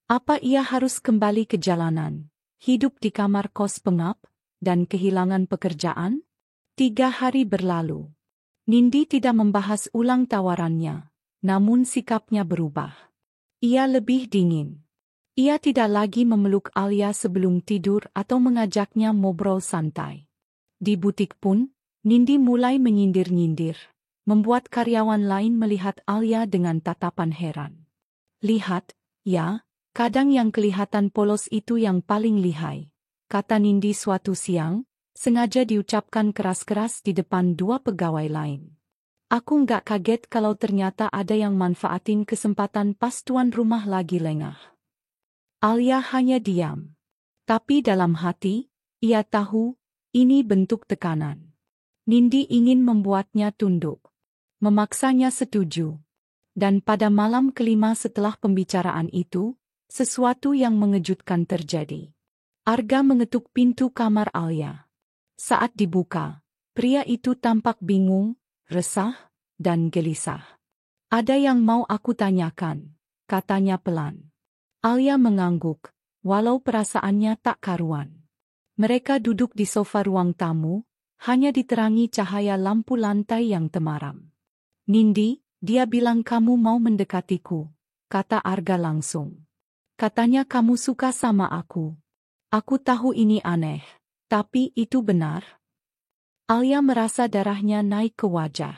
Apa ia harus kembali ke jalanan, hidup di kamar kos pengap, dan kehilangan pekerjaan? 3 hari berlalu. Nindi tidak membahas ulang tawarannya, namun sikapnya berubah. Ia lebih dingin. Ia tidak lagi memeluk Alia sebelum tidur atau mengajaknya ngobrol santai. Di butik pun, Nindi mulai menyindir-nyindir, membuat karyawan lain melihat Alia dengan tatapan heran. Lihat, ya, kadang yang kelihatan polos itu yang paling lihai, kata Nindi suatu siang, sengaja diucapkan keras-keras di depan 2 pegawai lain. Aku nggak kaget kalau ternyata ada yang manfaatin kesempatan pas tuan rumah lagi lengah. Alia hanya diam. Tapi dalam hati, ia tahu, ini bentuk tekanan. Nindi ingin membuatnya tunduk. Memaksanya setuju. Dan pada malam kelima setelah pembicaraan itu, sesuatu yang mengejutkan terjadi. Arga mengetuk pintu kamar Alia. Saat dibuka, pria itu tampak bingung, resah, dan gelisah. Ada yang mau aku tanyakan, katanya pelan. Alia mengangguk, walau perasaannya tak karuan. Mereka duduk di sofa ruang tamu, hanya diterangi cahaya lampu lantai yang temaram. Nindi, dia bilang kamu mau mendekatiku, kata Arga langsung. Katanya kamu suka sama aku. Aku tahu ini aneh, tapi itu benar. Alia merasa darahnya naik ke wajah.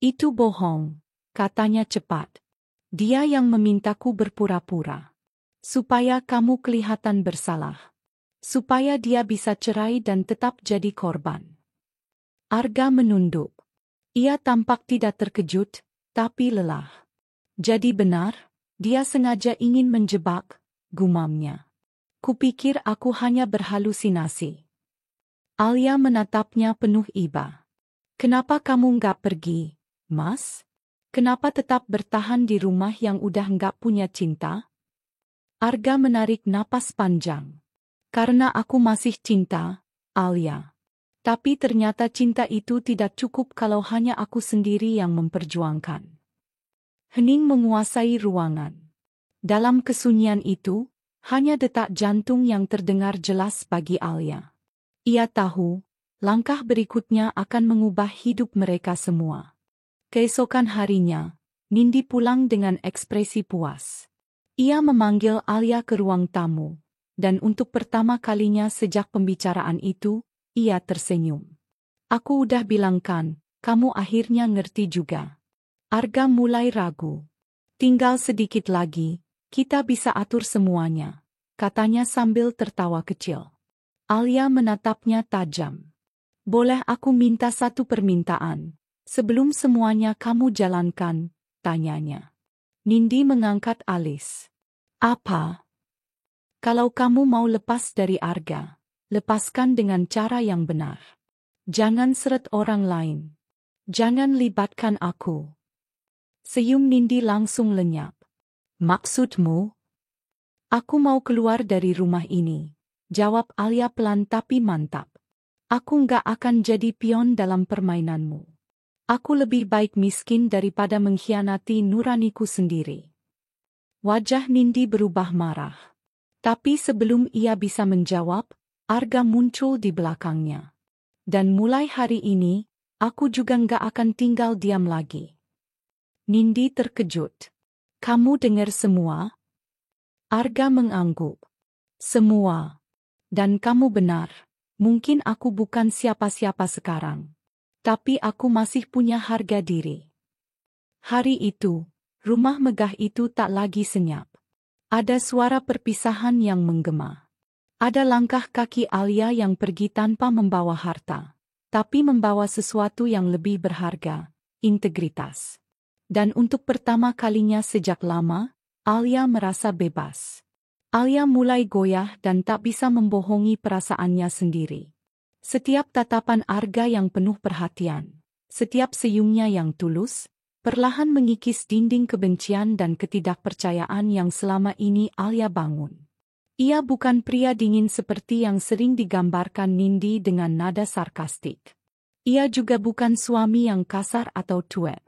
Itu bohong, katanya cepat. Dia yang memintaku berpura-pura. Supaya kamu kelihatan bersalah. Supaya dia bisa cerai dan tetap jadi korban. Arga menunduk. Ia tampak tidak terkejut, tapi lelah. Jadi benar, dia sengaja ingin menjebak, gumamnya. Kupikir aku hanya berhalusinasi. Alia menatapnya penuh iba. Kenapa kamu nggak pergi, Mas? Kenapa tetap bertahan di rumah yang udah nggak punya cinta? Arga menarik napas panjang. Karena aku masih cinta, Alia. Tapi ternyata cinta itu tidak cukup kalau hanya aku sendiri yang memperjuangkan. Hening menguasai ruangan. Dalam kesunyian itu, hanya detak jantung yang terdengar jelas bagi Alia. Ia tahu, langkah berikutnya akan mengubah hidup mereka semua. Keesokan harinya, Nindi pulang dengan ekspresi puas. Ia memanggil Alia ke ruang tamu, dan untuk pertama kalinya sejak pembicaraan itu, ia tersenyum. Aku udah bilang kan, kamu akhirnya ngerti juga. Arga mulai ragu. Tinggal sedikit lagi, kita bisa atur semuanya, katanya sambil tertawa kecil. Alia menatapnya tajam. Boleh aku minta satu permintaan, sebelum semuanya kamu jalankan, tanyanya. Nindi mengangkat alis. Apa? Kalau kamu mau lepas dari Arga, lepaskan dengan cara yang benar. Jangan seret orang lain. Jangan libatkan aku. Senyum Nindi langsung lenyap. Maksudmu? Aku mau keluar dari rumah ini, jawab Alia pelan tapi mantap. Aku nggak akan jadi pion dalam permainanmu. Aku lebih baik miskin daripada mengkhianati nuraniku sendiri. Wajah Nindi berubah marah. Tapi sebelum ia bisa menjawab, Arga muncul di belakangnya. Dan mulai hari ini, aku juga nggak akan tinggal diam lagi. Nindi terkejut. Kamu dengar semua? Arga mengangguk. Semua. Dan kamu benar. Mungkin aku bukan siapa-siapa sekarang. Tapi aku masih punya harga diri. Hari itu, rumah megah itu tak lagi senyap. Ada suara perpisahan yang menggema. Ada langkah kaki Alia yang pergi tanpa membawa harta, tapi membawa sesuatu yang lebih berharga, integritas. Dan untuk pertama kalinya sejak lama, Alia merasa bebas. Alia mulai goyah dan tak bisa membohongi perasaannya sendiri. Setiap tatapan Arga yang penuh perhatian, setiap senyumnya yang tulus, perlahan mengikis dinding kebencian dan ketidakpercayaan yang selama ini Alia bangun. Ia bukan pria dingin seperti yang sering digambarkan Nindi dengan nada sarkastik. Ia juga bukan suami yang kasar atau cuek.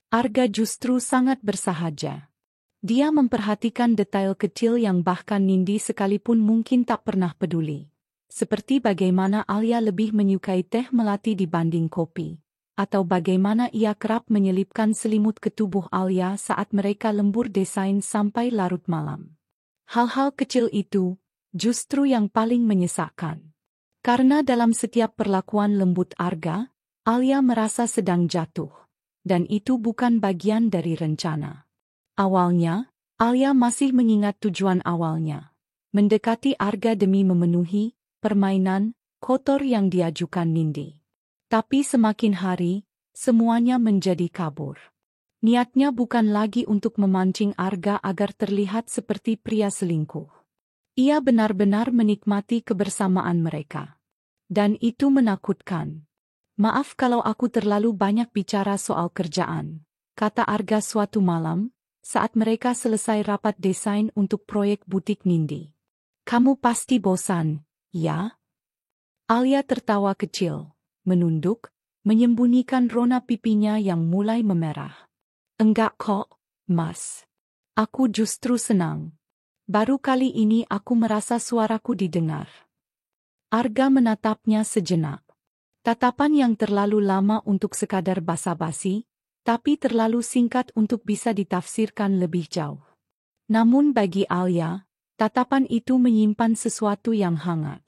Arga justru sangat bersahaja. Dia memperhatikan detail kecil yang bahkan Nindi sekalipun mungkin tak pernah peduli. Seperti bagaimana Alia lebih menyukai teh melati dibanding kopi. Atau bagaimana ia kerap menyelipkan selimut ke tubuh Alia saat mereka lembur desain sampai larut malam. Hal-hal kecil itu justru yang paling menyesakkan. Karena dalam setiap perlakuan lembut Arga, Alia merasa sedang jatuh. Dan itu bukan bagian dari rencana. Awalnya, Alia masih mengingat tujuan awalnya. Mendekati Arga demi memenuhi permainan kotor yang diajukan Nindi. Tapi semakin hari, semuanya menjadi kabur. Niatnya bukan lagi untuk memancing Arga agar terlihat seperti pria selingkuh. Ia benar-benar menikmati kebersamaan mereka. Dan itu menakutkan. Maaf kalau aku terlalu banyak bicara soal kerjaan, kata Arga suatu malam, saat mereka selesai rapat desain untuk proyek butik Nindi. Kamu pasti bosan, ya? Alia tertawa kecil, menunduk, menyembunyikan rona pipinya yang mulai memerah. Enggak kok, Mas. Aku justru senang. Baru kali ini aku merasa suaraku didengar. Arga menatapnya sejenak. Tatapan yang terlalu lama untuk sekadar basa-basi, tapi terlalu singkat untuk bisa ditafsirkan lebih jauh. Namun bagi Alia, tatapan itu menyimpan sesuatu yang hangat.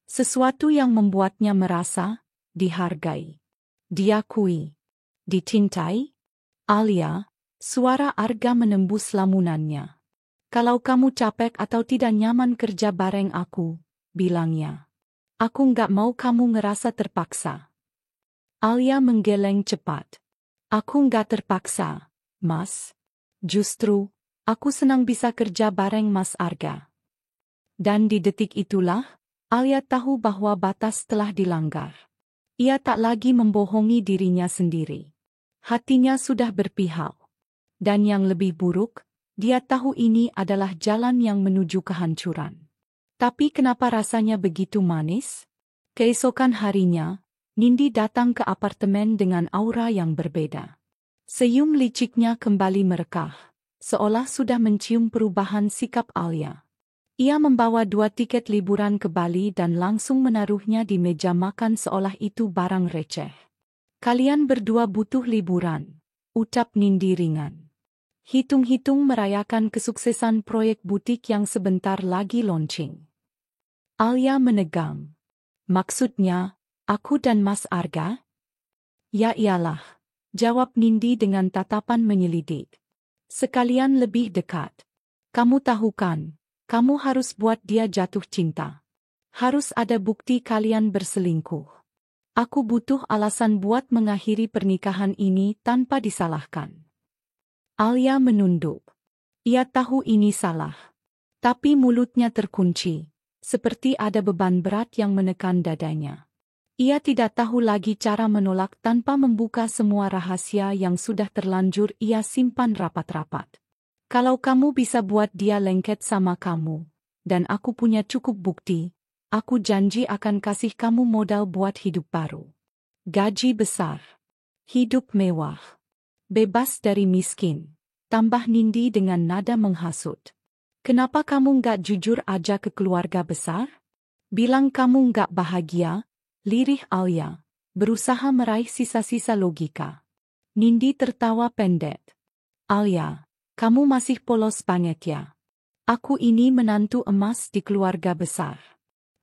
Sesuatu yang membuatnya merasa dihargai, diakui, dicintai. Alia, suara Arga menembus lamunannya. Kalau kamu capek atau tidak nyaman kerja bareng aku, bilangnya. Aku nggak mau kamu ngerasa terpaksa. Alia menggeleng cepat. Aku nggak terpaksa, Mas. Justru, aku senang bisa kerja bareng Mas Arga. Dan di detik itulah, Alia tahu bahwa batas telah dilanggar. Ia tak lagi membohongi dirinya sendiri. Hatinya sudah berpihak. Dan yang lebih buruk, dia tahu ini adalah jalan yang menuju kehancuran. Tapi kenapa rasanya begitu manis? Keesokan harinya, Nindi datang ke apartemen dengan aura yang berbeda. Senyum liciknya kembali merekah, seolah sudah mencium perubahan sikap Alia. Ia membawa 2 tiket liburan ke Bali dan langsung menaruhnya di meja makan seolah itu barang receh. Kalian berdua butuh liburan, ucap Nindi ringan. Hitung-hitung merayakan kesuksesan proyek butik yang sebentar lagi launching. Alia menegang. Maksudnya, aku dan Mas Arga? Ya iyalah, jawab Nindi dengan tatapan menyelidik. Sekalian lebih dekat. Kamu tahu kan, kamu harus buat dia jatuh cinta. Harus ada bukti kalian berselingkuh. Aku butuh alasan buat mengakhiri pernikahan ini tanpa disalahkan. Alia menunduk. Ia tahu ini salah. Tapi mulutnya terkunci, seperti ada beban berat yang menekan dadanya. Ia tidak tahu lagi cara menolak tanpa membuka semua rahasia yang sudah terlanjur ia simpan rapat-rapat. Kalau kamu bisa buat dia lengket sama kamu, dan aku punya cukup bukti, aku janji akan kasih kamu modal buat hidup baru. Gaji besar. Hidup mewah. Bebas dari miskin. Tambah Nindi dengan nada menghasut. Kenapa kamu nggak jujur aja ke keluarga besar? Bilang kamu nggak bahagia, lirih Alia, berusaha meraih sisa-sisa logika. Nindi tertawa pendek. Alia, kamu masih polos banget ya. Aku ini menantu emas di keluarga besar.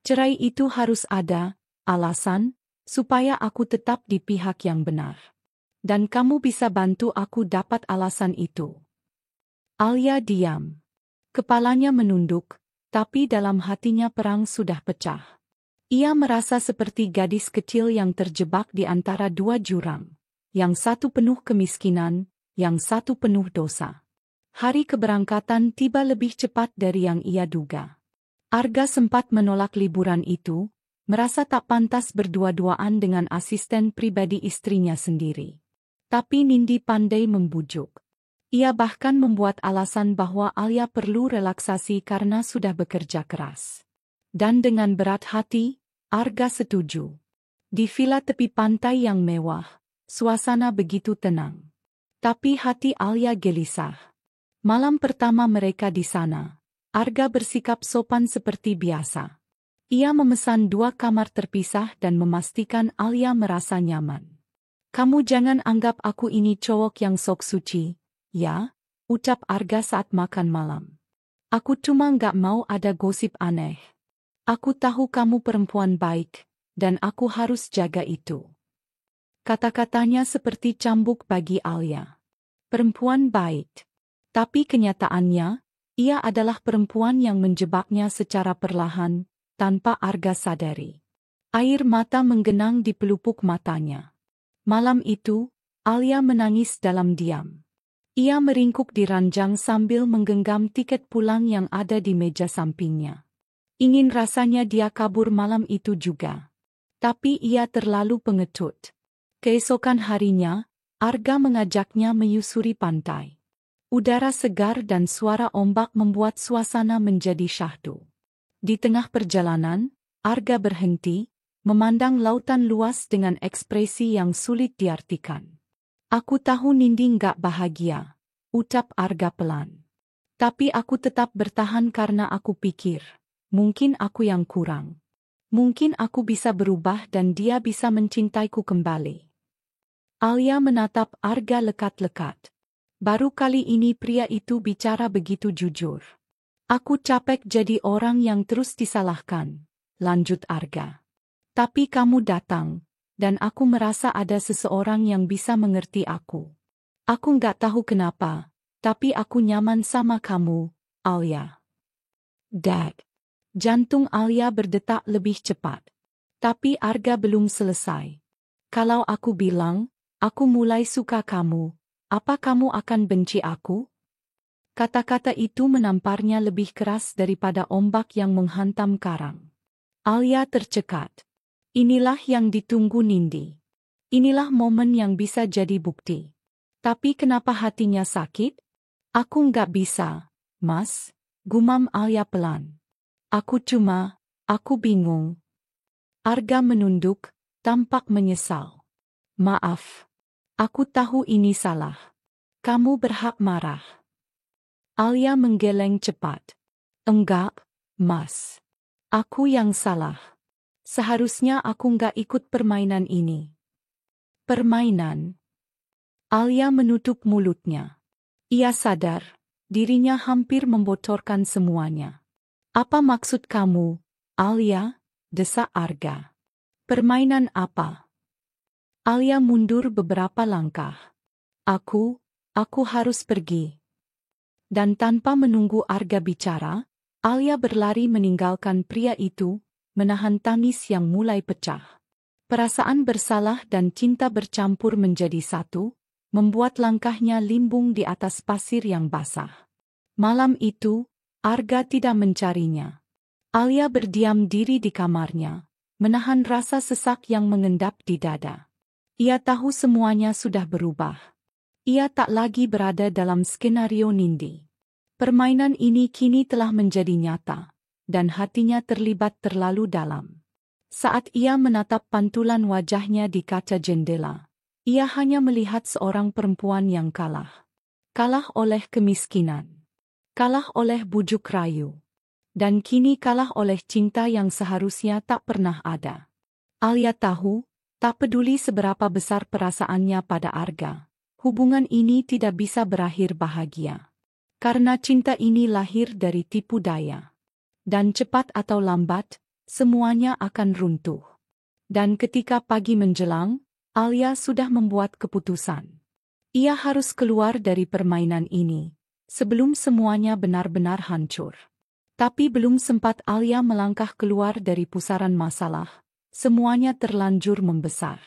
Cerai itu harus ada alasan, supaya aku tetap di pihak yang benar. Dan kamu bisa bantu aku dapat alasan itu. Alia diam. Kepalanya menunduk, tapi dalam hatinya perang sudah pecah. Ia merasa seperti gadis kecil yang terjebak di antara dua jurang. Yang satu penuh kemiskinan, yang satu penuh dosa. Hari keberangkatan tiba lebih cepat dari yang ia duga. Arga sempat menolak liburan itu, merasa tak pantas berdua-duaan dengan asisten pribadi istrinya sendiri. Tapi Nindi pandai membujuk. Ia bahkan membuat alasan bahwa Alia perlu relaksasi karena sudah bekerja keras. Dan dengan berat hati, Arga setuju. Di villa tepi pantai yang mewah, suasana begitu tenang. Tapi hati Alia gelisah. Malam pertama mereka di sana, Arga bersikap sopan seperti biasa. Ia memesan 2 kamar terpisah dan memastikan Alia merasa nyaman. Kamu jangan anggap aku ini cowok yang sok suci, ya, ucap Arga saat makan malam. Aku cuma nggak mau ada gosip aneh. Aku tahu kamu perempuan baik, dan aku harus jaga itu. Kata-katanya seperti cambuk bagi Alia. Perempuan baik. Tapi kenyataannya, ia adalah perempuan yang menjebaknya secara perlahan, tanpa Arga sadari. Air mata menggenang di pelupuk matanya. Malam itu, Alia menangis dalam diam. Ia meringkuk di ranjang sambil menggenggam tiket pulang yang ada di meja sampingnya. Ingin rasanya dia kabur malam itu juga. Tapi ia terlalu pengecut. Keesokan harinya, Arga mengajaknya menyusuri pantai. Udara segar dan suara ombak membuat suasana menjadi syahdu. Di tengah perjalanan, Arga berhenti, memandang lautan luas dengan ekspresi yang sulit diartikan. Aku tahu Nindi nggak bahagia, ucap Arga pelan. Tapi aku tetap bertahan karena aku pikir, mungkin aku yang kurang. Mungkin aku bisa berubah dan dia bisa mencintaiku kembali. Alia menatap Arga lekat-lekat. Baru kali ini pria itu bicara begitu jujur. Aku capek jadi orang yang terus disalahkan, lanjut Arga. Tapi kamu datang, dan aku merasa ada seseorang yang bisa mengerti aku. Aku nggak tahu kenapa, tapi aku nyaman sama kamu, Alia. Dad. Jantung Alia berdetak lebih cepat. Tapi Arga belum selesai. Kalau aku bilang, aku mulai suka kamu, apa kamu akan benci aku? Kata-kata itu menamparnya lebih keras daripada ombak yang menghantam karang. Alia tercekat. Inilah yang ditunggu Nindi. Inilah momen yang bisa jadi bukti. Tapi kenapa hatinya sakit? Aku nggak bisa, Mas, gumam Alia pelan. Aku bingung. Arga menunduk, tampak menyesal. Maaf. Aku tahu ini salah. Kamu berhak marah. Alia menggeleng cepat. Enggak, Mas. Aku yang salah. Seharusnya aku nggak ikut permainan ini. Permainan? Alia menutup mulutnya. Ia sadar, dirinya hampir membocorkan semuanya. Apa maksud kamu, Alia? Desak Arga. Permainan apa? Alia mundur beberapa langkah. Aku harus pergi. Dan tanpa menunggu Arga bicara, Alia berlari meninggalkan pria itu, menahan tangis yang mulai pecah. Perasaan bersalah dan cinta bercampur menjadi satu, membuat langkahnya limbung di atas pasir yang basah. Malam itu, Arga tidak mencarinya. Alia berdiam diri di kamarnya, menahan rasa sesak yang mengendap di dada. Ia tahu semuanya sudah berubah. Ia tak lagi berada dalam skenario Nindi. Permainan ini kini telah menjadi nyata, dan hatinya terlibat terlalu dalam. Saat ia menatap pantulan wajahnya di kaca jendela, ia hanya melihat seorang perempuan yang kalah. Kalah oleh kemiskinan. Kalah oleh bujuk rayu. Dan kini kalah oleh cinta yang seharusnya tak pernah ada. Alia tahu, tak peduli seberapa besar perasaannya pada Arga, hubungan ini tidak bisa berakhir bahagia. Karena cinta ini lahir dari tipu daya. Dan cepat atau lambat, semuanya akan runtuh. Dan ketika pagi menjelang, Alia sudah membuat keputusan. Ia harus keluar dari permainan ini, sebelum semuanya benar-benar hancur. Tapi belum sempat Alia melangkah keluar dari pusaran masalah, semuanya terlanjur membesar.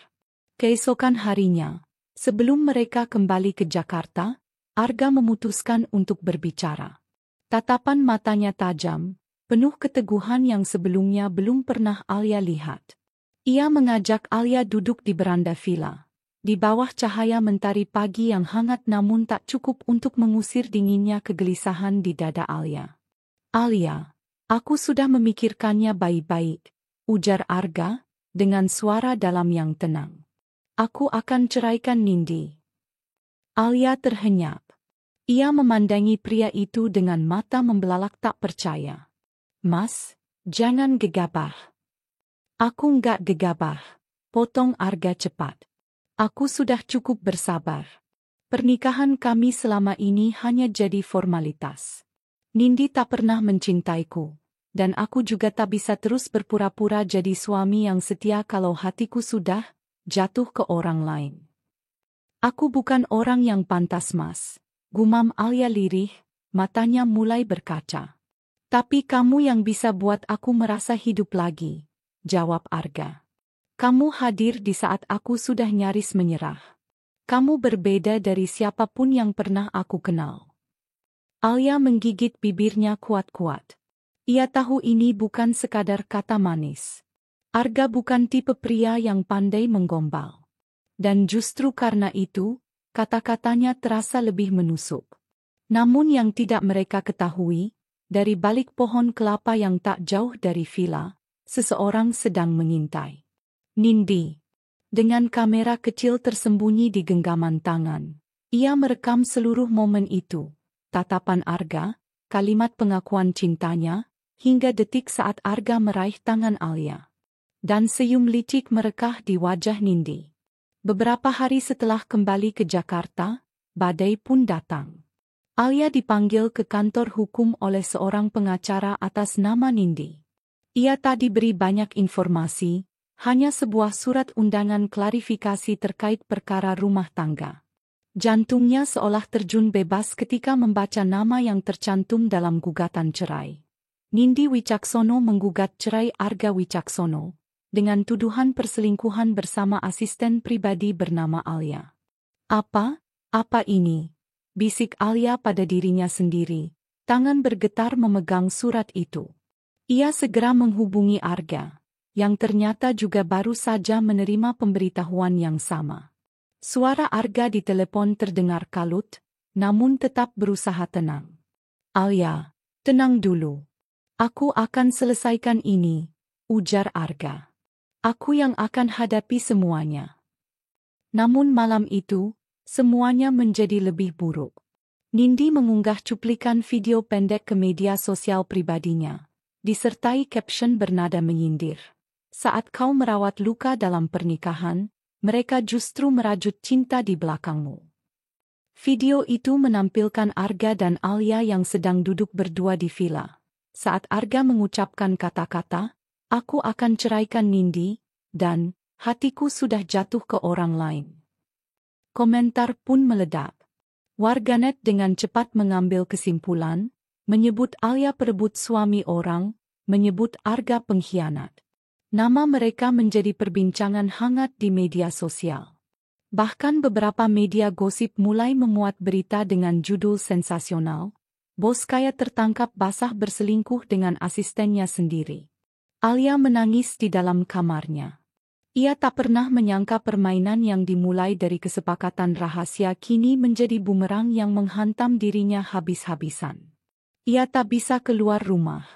Keesokan harinya, sebelum mereka kembali ke Jakarta, Arga memutuskan untuk berbicara. Tatapan matanya tajam, penuh keteguhan yang sebelumnya belum pernah Alia lihat. Ia mengajak Alia duduk di beranda villa, di bawah cahaya mentari pagi yang hangat namun tak cukup untuk mengusir dinginnya kegelisahan di dada Alia. Alia, aku sudah memikirkannya baik-baik, ujar Arga, dengan suara dalam yang tenang. Aku akan ceraikan Nindi. Alia terhenyap. Ia memandangi pria itu dengan mata membelalak tak percaya. Mas, jangan gegabah. Aku enggak gegabah, potong Arga cepat. Aku sudah cukup bersabar. Pernikahan kami selama ini hanya jadi formalitas. Nindi tak pernah mencintaiku, dan aku juga tak bisa terus berpura-pura jadi suami yang setia kalau hatiku sudah jatuh ke orang lain. Aku bukan orang yang pantas, Mas, gumam Alia lirih, matanya mulai berkaca. Tapi kamu yang bisa buat aku merasa hidup lagi, jawab Arga. Kamu hadir di saat aku sudah nyaris menyerah. Kamu berbeda dari siapapun yang pernah aku kenal. Alia menggigit bibirnya kuat-kuat. Ia tahu ini bukan sekadar kata manis. Arga bukan tipe pria yang pandai menggombal. Dan justru karena itu, kata-katanya terasa lebih menusuk. Namun yang tidak mereka ketahui, dari balik pohon kelapa yang tak jauh dari villa, seseorang sedang mengintai. Nindi. Dengan kamera kecil tersembunyi di genggaman tangan, ia merekam seluruh momen itu. Tatapan Arga, kalimat pengakuan cintanya, hingga detik saat Arga meraih tangan Alia. Dan senyum licik merekah di wajah Nindi. Beberapa hari setelah kembali ke Jakarta, badai pun datang. Alia dipanggil ke kantor hukum oleh seorang pengacara atas nama Nindi. Ia tak diberi banyak informasi, hanya sebuah surat undangan klarifikasi terkait perkara rumah tangga. Jantungnya seolah terjun bebas ketika membaca nama yang tercantum dalam gugatan cerai. Nindi Wicaksono menggugat cerai Arga Wicaksono, dengan tuduhan perselingkuhan bersama asisten pribadi bernama Alia. Apa ini? Bisik Alia pada dirinya sendiri, tangan bergetar memegang surat itu. Ia segera menghubungi Arga, yang ternyata juga baru saja menerima pemberitahuan yang sama. Suara Arga di telepon terdengar kalut, namun tetap berusaha tenang. Alia, tenang dulu. Aku akan selesaikan ini, ujar Arga. Aku yang akan hadapi semuanya. Namun malam itu, semuanya menjadi lebih buruk. Nindi mengunggah cuplikan video pendek ke media sosial pribadinya, disertai caption bernada menyindir. Saat kau merawat luka dalam pernikahan, mereka justru merajut cinta di belakangmu. Video itu menampilkan Arga dan Alia yang sedang duduk berdua di villa. Saat Arga mengucapkan kata-kata, aku akan ceraikan Nindi, dan hatiku sudah jatuh ke orang lain. Komentar pun meledak. Warganet dengan cepat mengambil kesimpulan, menyebut Alia perebut suami orang, menyebut Arga pengkhianat. Nama mereka menjadi perbincangan hangat di media sosial. Bahkan beberapa media gosip mulai memuat berita dengan judul sensasional, bos kaya tertangkap basah berselingkuh dengan asistennya sendiri. Alia menangis di dalam kamarnya. Ia tak pernah menyangka permainan yang dimulai dari kesepakatan rahasia kini menjadi bumerang yang menghantam dirinya habis-habisan. Ia tak bisa keluar rumah.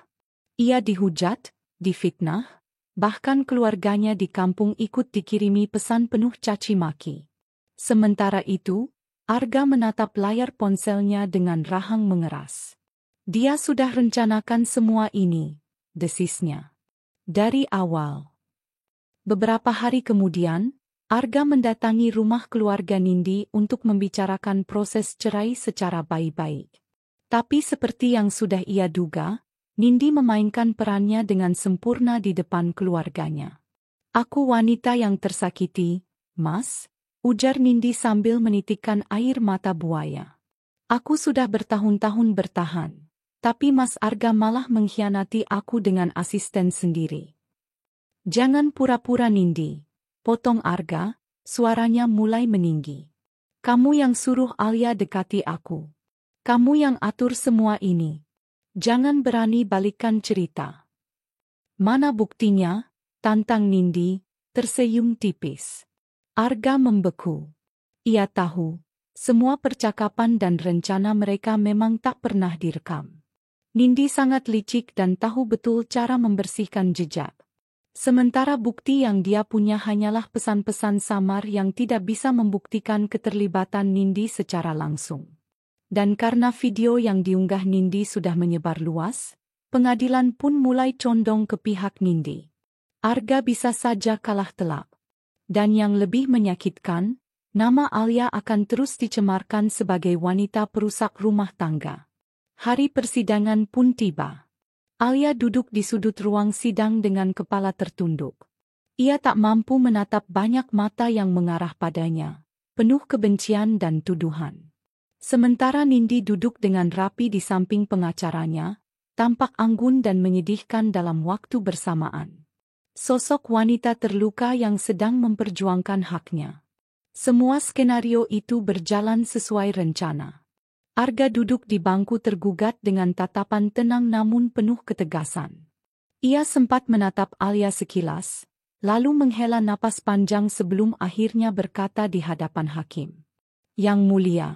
Ia dihujat, difitnah, bahkan keluarganya di kampung ikut dikirimi pesan penuh caci maki. Sementara itu, Arga menatap layar ponselnya dengan rahang mengeras. Dia sudah rencanakan semua ini, desisnya. Dari awal. Beberapa hari kemudian, Arga mendatangi rumah keluarga Nindi untuk membicarakan proses cerai secara baik-baik. Tapi seperti yang sudah ia duga, Nindi memainkan perannya dengan sempurna di depan keluarganya. "Aku wanita yang tersakiti, Mas," ujar Nindi sambil menitikkan air mata buaya. "Aku sudah bertahun-tahun bertahan, tapi Mas Arga malah mengkhianati aku dengan asisten sendiri." "Jangan pura-pura, Nindi," potong Arga, suaranya mulai meninggi. "Kamu yang suruh Alia dekati aku. Kamu yang atur semua ini. Jangan berani balikkan cerita." "Mana buktinya?" tantang Nindi, tersenyum tipis. Arga membeku. Ia tahu, semua percakapan dan rencana mereka memang tak pernah direkam. Nindi sangat licik dan tahu betul cara membersihkan jejak. Sementara bukti yang dia punya hanyalah pesan-pesan samar yang tidak bisa membuktikan keterlibatan Nindi secara langsung. Dan karena video yang diunggah Nindi sudah menyebar luas, pengadilan pun mulai condong ke pihak Nindi. Arga bisa saja kalah telak. Dan yang lebih menyakitkan, nama Alia akan terus dicemarkan sebagai wanita perusak rumah tangga. Hari persidangan pun tiba. Alia duduk di sudut ruang sidang dengan kepala tertunduk. Ia tak mampu menatap banyak mata yang mengarah padanya, penuh kebencian dan tuduhan. Sementara Nindi duduk dengan rapi di samping pengacaranya, tampak anggun dan menyedihkan dalam waktu bersamaan. Sosok wanita terluka yang sedang memperjuangkan haknya. Semua skenario itu berjalan sesuai rencana. Arga duduk di bangku tergugat dengan tatapan tenang namun penuh ketegasan. Ia sempat menatap Alia sekilas, lalu menghela napas panjang sebelum akhirnya berkata di hadapan hakim. "Yang mulia,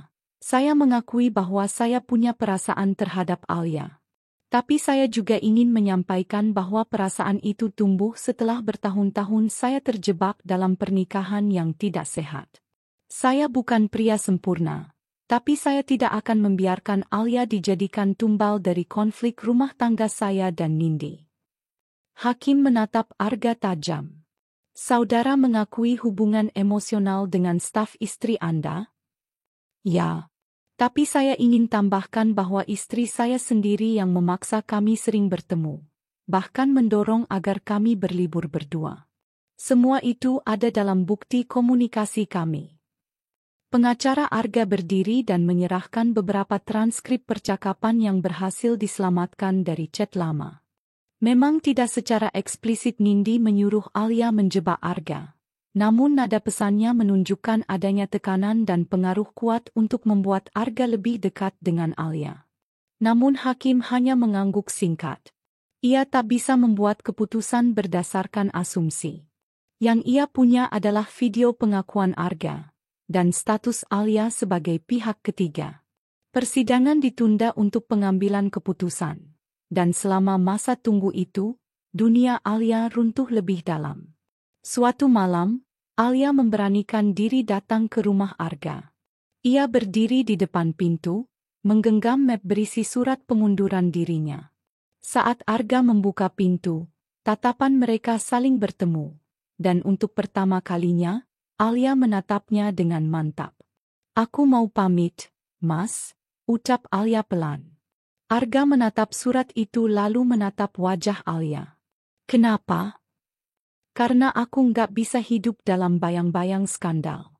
saya mengakui bahwa saya punya perasaan terhadap Alia. Tapi saya juga ingin menyampaikan bahwa perasaan itu tumbuh setelah bertahun-tahun saya terjebak dalam pernikahan yang tidak sehat. Saya bukan pria sempurna, tapi saya tidak akan membiarkan Alia dijadikan tumbal dari konflik rumah tangga saya dan Nindi." Hakim menatap Arga tajam. "Saudara mengakui hubungan emosional dengan staf istri Anda?" "Ya. Tapi saya ingin tambahkan bahwa istri saya sendiri yang memaksa kami sering bertemu, bahkan mendorong agar kami berlibur berdua. Semua itu ada dalam bukti komunikasi kami." Pengacara Arga berdiri dan menyerahkan beberapa transkrip percakapan yang berhasil diselamatkan dari chat lama. Memang tidak secara eksplisit Nindi menyuruh Alia menjebak Arga. Namun nada pesannya menunjukkan adanya tekanan dan pengaruh kuat untuk membuat Arga lebih dekat dengan Alia. Namun hakim hanya mengangguk singkat. Ia tak bisa membuat keputusan berdasarkan asumsi. Yang ia punya adalah video pengakuan Arga dan status Alia sebagai pihak ketiga. Persidangan ditunda untuk pengambilan keputusan. Dan selama masa tunggu itu, dunia Alia runtuh lebih dalam. Suatu malam, Alia memberanikan diri datang ke rumah Arga. Ia berdiri di depan pintu, menggenggam map berisi surat pengunduran dirinya. Saat Arga membuka pintu, tatapan mereka saling bertemu, dan untuk pertama kalinya, Alia menatapnya dengan mantap. "Aku mau pamit, Mas," ucap Alia pelan. Arga menatap surat itu lalu menatap wajah Alia. "Kenapa?" "Karena aku nggak bisa hidup dalam bayang-bayang skandal.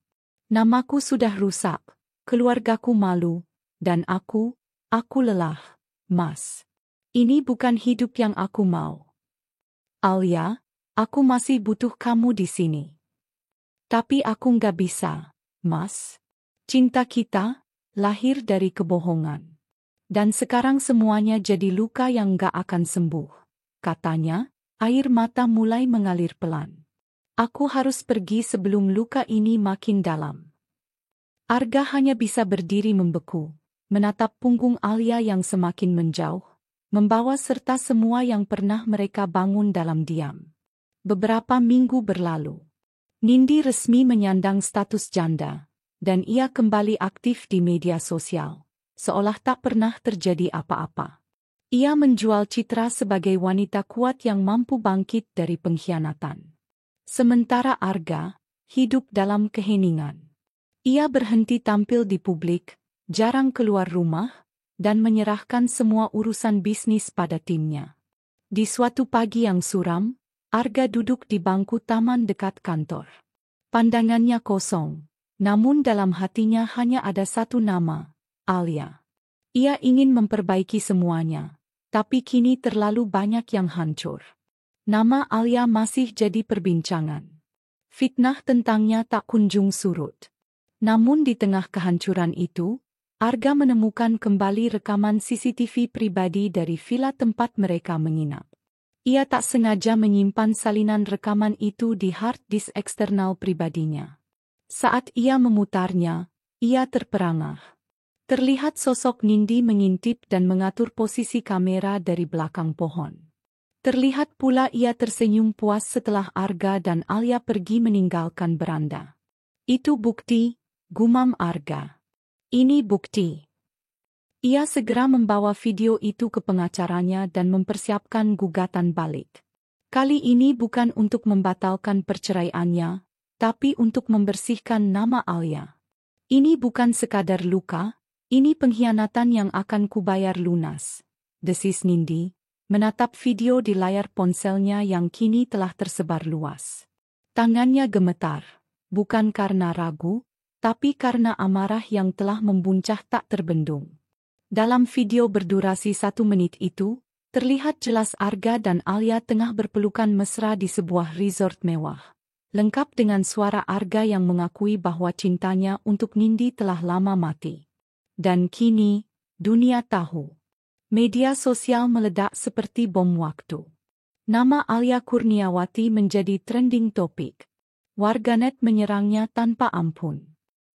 Namaku sudah rusak, keluargaku malu, dan aku lelah, Mas. Ini bukan hidup yang aku mau. Alia, aku masih butuh kamu di sini. Tapi aku nggak bisa, Mas. Cinta kita lahir dari kebohongan. Dan sekarang semuanya jadi luka yang nggak akan sembuh," katanya. Air mata mulai mengalir pelan. "Aku harus pergi sebelum luka ini makin dalam." Arga hanya bisa berdiri membeku, menatap punggung Alia yang semakin menjauh, membawa serta semua yang pernah mereka bangun dalam diam. Beberapa minggu berlalu. Nindi resmi menyandang status janda, dan ia kembali aktif di media sosial, seolah tak pernah terjadi apa-apa. Ia menjual citra sebagai wanita kuat yang mampu bangkit dari pengkhianatan. Sementara Arga hidup dalam keheningan. Ia berhenti tampil di publik, jarang keluar rumah, dan menyerahkan semua urusan bisnis pada timnya. Di suatu pagi yang suram, Arga duduk di bangku taman dekat kantor. Pandangannya kosong, namun dalam hatinya hanya ada satu nama, Alia. Ia ingin memperbaiki semuanya, tapi kini terlalu banyak yang hancur. Nama Alia masih jadi perbincangan. Fitnah tentangnya tak kunjung surut. Namun di tengah kehancuran itu, Arga menemukan kembali rekaman CCTV pribadi dari villa tempat mereka menginap. Ia tak sengaja menyimpan salinan rekaman itu di hard disk eksternal pribadinya. Saat ia memutarnya, ia terperangah. Terlihat sosok Nindi mengintip dan mengatur posisi kamera dari belakang pohon. Terlihat pula ia tersenyum puas setelah Arga dan Alia pergi meninggalkan beranda. Itu bukti, gumam Arga. Ini bukti. Ia segera membawa video itu ke pengacaranya dan mempersiapkan gugatan balik. Kali ini bukan untuk membatalkan perceraiannya, tapi untuk membersihkan nama Alia. Ini bukan sekadar luka, ini pengkhianatan yang akan kubayar lunas, desis Nindi, menatap video di layar ponselnya yang kini telah tersebar luas. Tangannya gemetar, bukan karena ragu, tapi karena amarah yang telah membuncah tak terbendung. Dalam video berdurasi 1 menit itu, terlihat jelas Arga dan Alia tengah berpelukan mesra di sebuah resort mewah. Lengkap dengan suara Arga yang mengakui bahwa cintanya untuk Nindi telah lama mati. Dan kini, dunia tahu. Media sosial meledak seperti bom waktu. Nama Alia Kurniawati menjadi trending topik. Warganet menyerangnya tanpa ampun.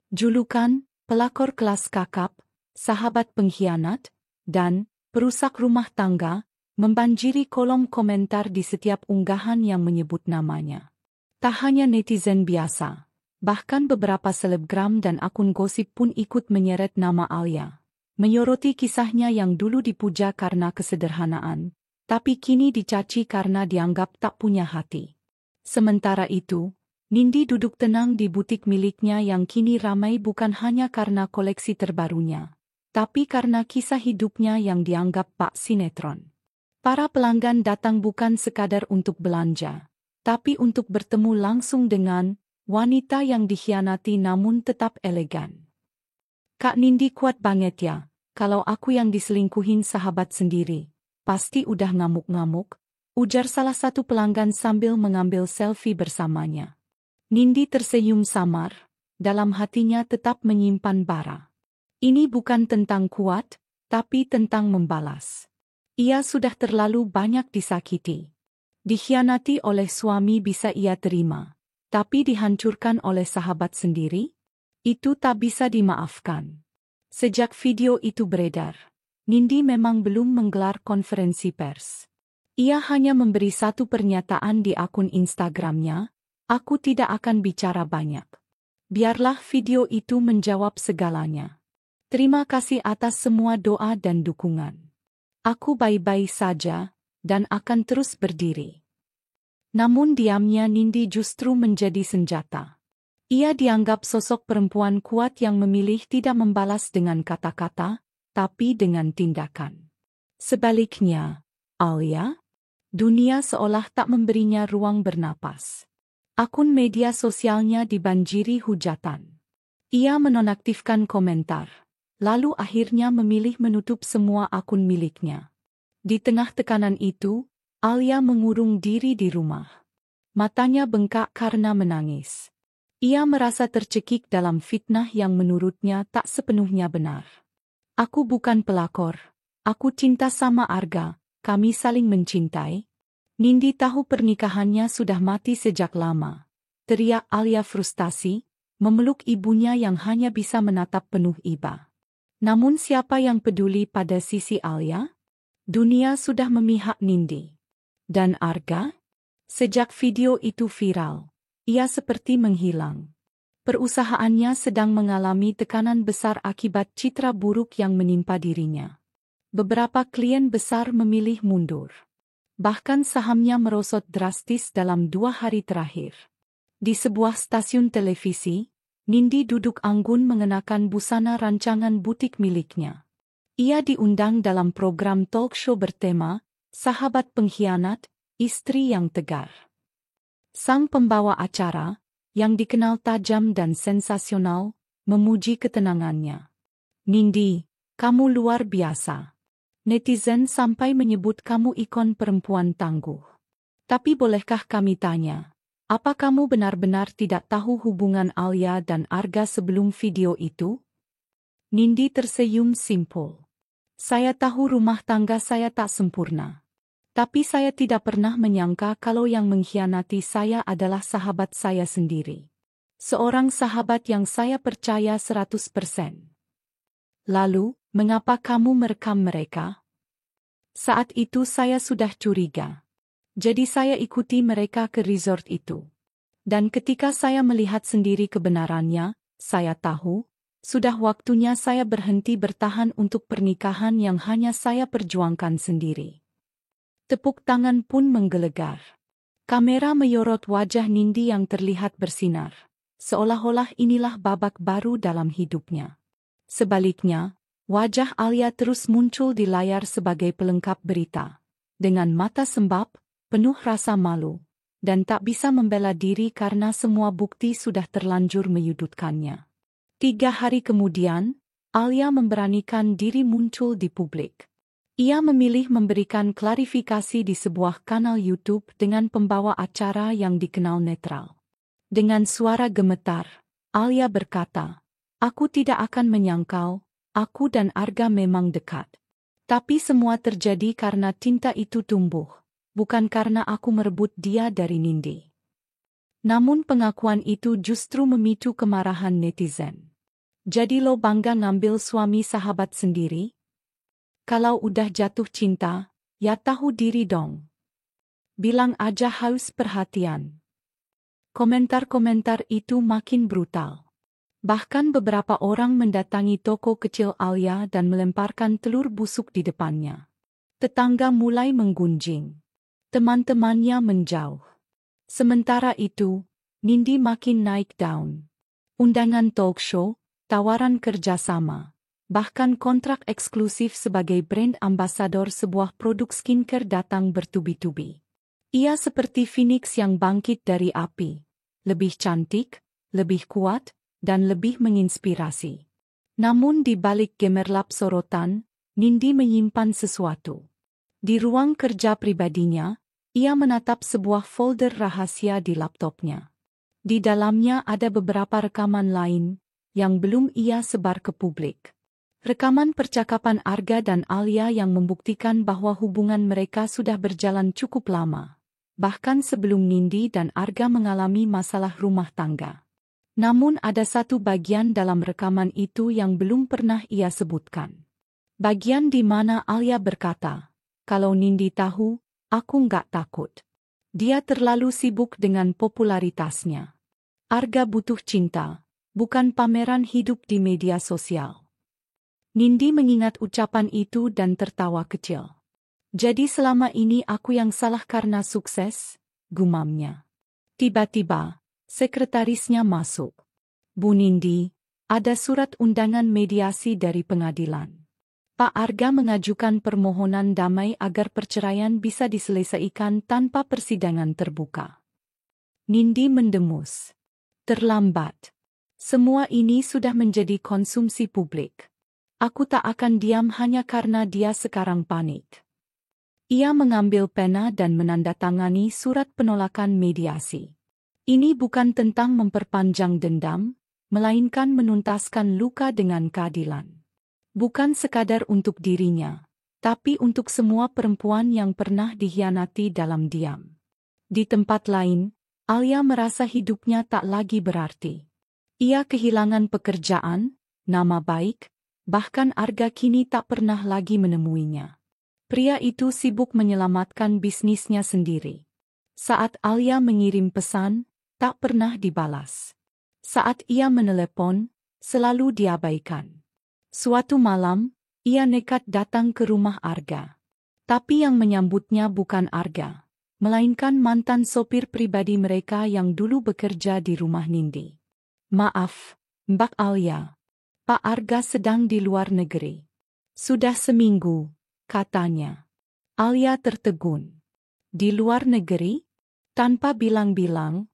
Julukan, pelakor kelas kakap, sahabat pengkhianat, dan perusak rumah tangga, membanjiri kolom komentar di setiap unggahan yang menyebut namanya. Tak hanya netizen biasa, bahkan beberapa selebgram dan akun gosip pun ikut menyeret nama Alia, menyoroti kisahnya yang dulu dipuja karena kesederhanaan, tapi kini dicaci karena dianggap tak punya hati. Sementara itu, Nindi duduk tenang di butik miliknya yang kini ramai bukan hanya karena koleksi terbarunya, tapi karena kisah hidupnya yang dianggap bak sinetron. Para pelanggan datang bukan sekadar untuk belanja, tapi untuk bertemu langsung dengan wanita yang dikhianati namun tetap elegan. Kak Nindi kuat banget ya, kalau aku yang diselingkuhin sahabat sendiri, pasti udah ngamuk-ngamuk, ujar salah satu pelanggan sambil mengambil selfie bersamanya. Nindi tersenyum samar, dalam hatinya tetap menyimpan bara. Ini bukan tentang kuat, tapi tentang membalas. Ia sudah terlalu banyak disakiti. Dikhianati oleh suami bisa ia terima, tapi dihancurkan oleh sahabat sendiri? Itu tak bisa dimaafkan. Sejak video itu beredar, Nindi memang belum menggelar konferensi pers. Ia hanya memberi satu pernyataan di akun Instagramnya, "Aku tidak akan bicara banyak. Biarlah video itu menjawab segalanya. Terima kasih atas semua doa dan dukungan. Aku baik-baik saja, dan akan terus berdiri." Namun diamnya Nindi justru menjadi senjata. Ia dianggap sosok perempuan kuat yang memilih tidak membalas dengan kata-kata, tapi dengan tindakan. Sebaliknya, Alia, dunia seolah tak memberinya ruang bernapas. Akun media sosialnya dibanjiri hujatan. Ia menonaktifkan komentar, lalu akhirnya memilih menutup semua akun miliknya. Di tengah tekanan itu, Alia mengurung diri di rumah. Matanya bengkak karena menangis. Ia merasa tercekik dalam fitnah yang menurutnya tak sepenuhnya benar. "Aku bukan pelakor. Aku cinta sama Arga, kami saling mencintai." Nindi tahu pernikahannya sudah mati sejak lama. Teriak Alia frustasi, memeluk ibunya yang hanya bisa menatap penuh iba. Namun siapa yang peduli pada sisi Alia? Dunia sudah memihak Nindi. Dan Arga? Sejak video itu viral, ia seperti menghilang. Perusahaannya sedang mengalami tekanan besar akibat citra buruk yang menimpa dirinya. Beberapa klien besar memilih mundur. Bahkan sahamnya merosot drastis dalam 2 hari terakhir. Di sebuah stasiun televisi, Nindi duduk anggun mengenakan busana rancangan butik miliknya. Ia diundang dalam program talk show bertema, Sahabat Pengkhianat, Istri yang Tegar. Sang pembawa acara, yang dikenal tajam dan sensasional, memuji ketenangannya. Nindi, kamu luar biasa. Netizen sampai menyebut kamu ikon perempuan tangguh. Tapi bolehkah kami tanya, apa kamu benar-benar tidak tahu hubungan Alia dan Arga sebelum video itu? Nindi tersenyum simpul. Saya tahu rumah tangga saya tak sempurna. Tapi saya tidak pernah menyangka kalau yang mengkhianati saya adalah sahabat saya sendiri. Seorang sahabat yang saya percaya 100%. Lalu, mengapa kamu merekam mereka? Saat itu saya sudah curiga. Jadi saya ikuti mereka ke resort itu. Dan ketika saya melihat sendiri kebenarannya, saya tahu, sudah waktunya saya berhenti bertahan untuk pernikahan yang hanya saya perjuangkan sendiri. Tepuk tangan pun menggelegar. Kamera menyorot wajah Nindi yang terlihat bersinar. Seolah-olah inilah babak baru dalam hidupnya. Sebaliknya, wajah Alia terus muncul di layar sebagai pelengkap berita. Dengan mata sembab, penuh rasa malu, dan tak bisa membela diri karena semua bukti sudah terlanjur menyudutkannya. 3 hari kemudian, Alia memberanikan diri muncul di publik. Ia memilih memberikan klarifikasi di sebuah kanal YouTube dengan pembawa acara yang dikenal netral. Dengan suara gemetar, Alia berkata, "Aku tidak akan menyangkal, aku dan Arga memang dekat. Tapi semua terjadi karena cinta itu tumbuh. Bukan karena aku merebut dia dari Nindi." Namun pengakuan itu justru memicu kemarahan netizen. Jadi lo bangga ngambil suami sahabat sendiri? Kalau udah jatuh cinta, ya tahu diri dong. Bilang aja haus perhatian. Komentar-komentar itu makin brutal. Bahkan beberapa orang mendatangi toko kecil Alia dan melemparkan telur busuk di depannya. Tetangga mulai menggunjing. Teman-temannya menjauh. Sementara itu, Nindi makin naik daun. Undangan talk show, tawaran kerjasama, bahkan kontrak eksklusif sebagai brand ambasador sebuah produk skincare datang bertubi-tubi. Ia seperti Phoenix yang bangkit dari api. Lebih cantik, lebih kuat, dan lebih menginspirasi. Namun di balik gemerlap sorotan, Nindi menyimpan sesuatu. Di ruang kerja pribadinya, ia menatap sebuah folder rahasia di laptopnya. Di dalamnya ada beberapa rekaman lain, yang belum ia sebar ke publik. Rekaman percakapan Arga dan Alia yang membuktikan bahwa hubungan mereka sudah berjalan cukup lama. Bahkan sebelum Nindi dan Arga mengalami masalah rumah tangga. Namun ada satu bagian dalam rekaman itu yang belum pernah ia sebutkan. Bagian di mana Alia berkata, "Kalau Nindi tahu, aku nggak takut. Dia terlalu sibuk dengan popularitasnya. Arga butuh cinta, bukan pameran hidup di media sosial." Nindi mengingat ucapan itu dan tertawa kecil. "Jadi selama ini aku yang salah karena sukses?" gumamnya. Tiba-tiba, sekretarisnya masuk. "Bu Nindi, ada surat undangan mediasi dari pengadilan. Pak Arga mengajukan permohonan damai agar perceraian bisa diselesaikan tanpa persidangan terbuka." Nindi mendengus. "Terlambat. Semua ini sudah menjadi konsumsi publik. Aku tak akan diam hanya karena dia sekarang panik." Ia mengambil pena dan menandatangani surat penolakan mediasi. Ini bukan tentang memperpanjang dendam, melainkan menuntaskan luka dengan keadilan. Bukan sekadar untuk dirinya, tapi untuk semua perempuan yang pernah dikhianati dalam diam. Di tempat lain, Alia merasa hidupnya tak lagi berarti. Ia kehilangan pekerjaan, nama baik, bahkan Arga kini tak pernah lagi menemuinya. Pria itu sibuk menyelamatkan bisnisnya sendiri. Saat Alia mengirim pesan, tak pernah dibalas. Saat ia menelepon, selalu diabaikan. Suatu malam, Ia nekat datang ke rumah Arga. Tapi yang menyambutnya bukan Arga, melainkan mantan sopir pribadi mereka yang dulu bekerja di rumah Nindi. "Maaf, Mbak Alia. Pak Arga sedang di luar negeri." "Sudah seminggu," katanya. Alia tertegun. "Di luar negeri?" Tanpa bilang-bilang,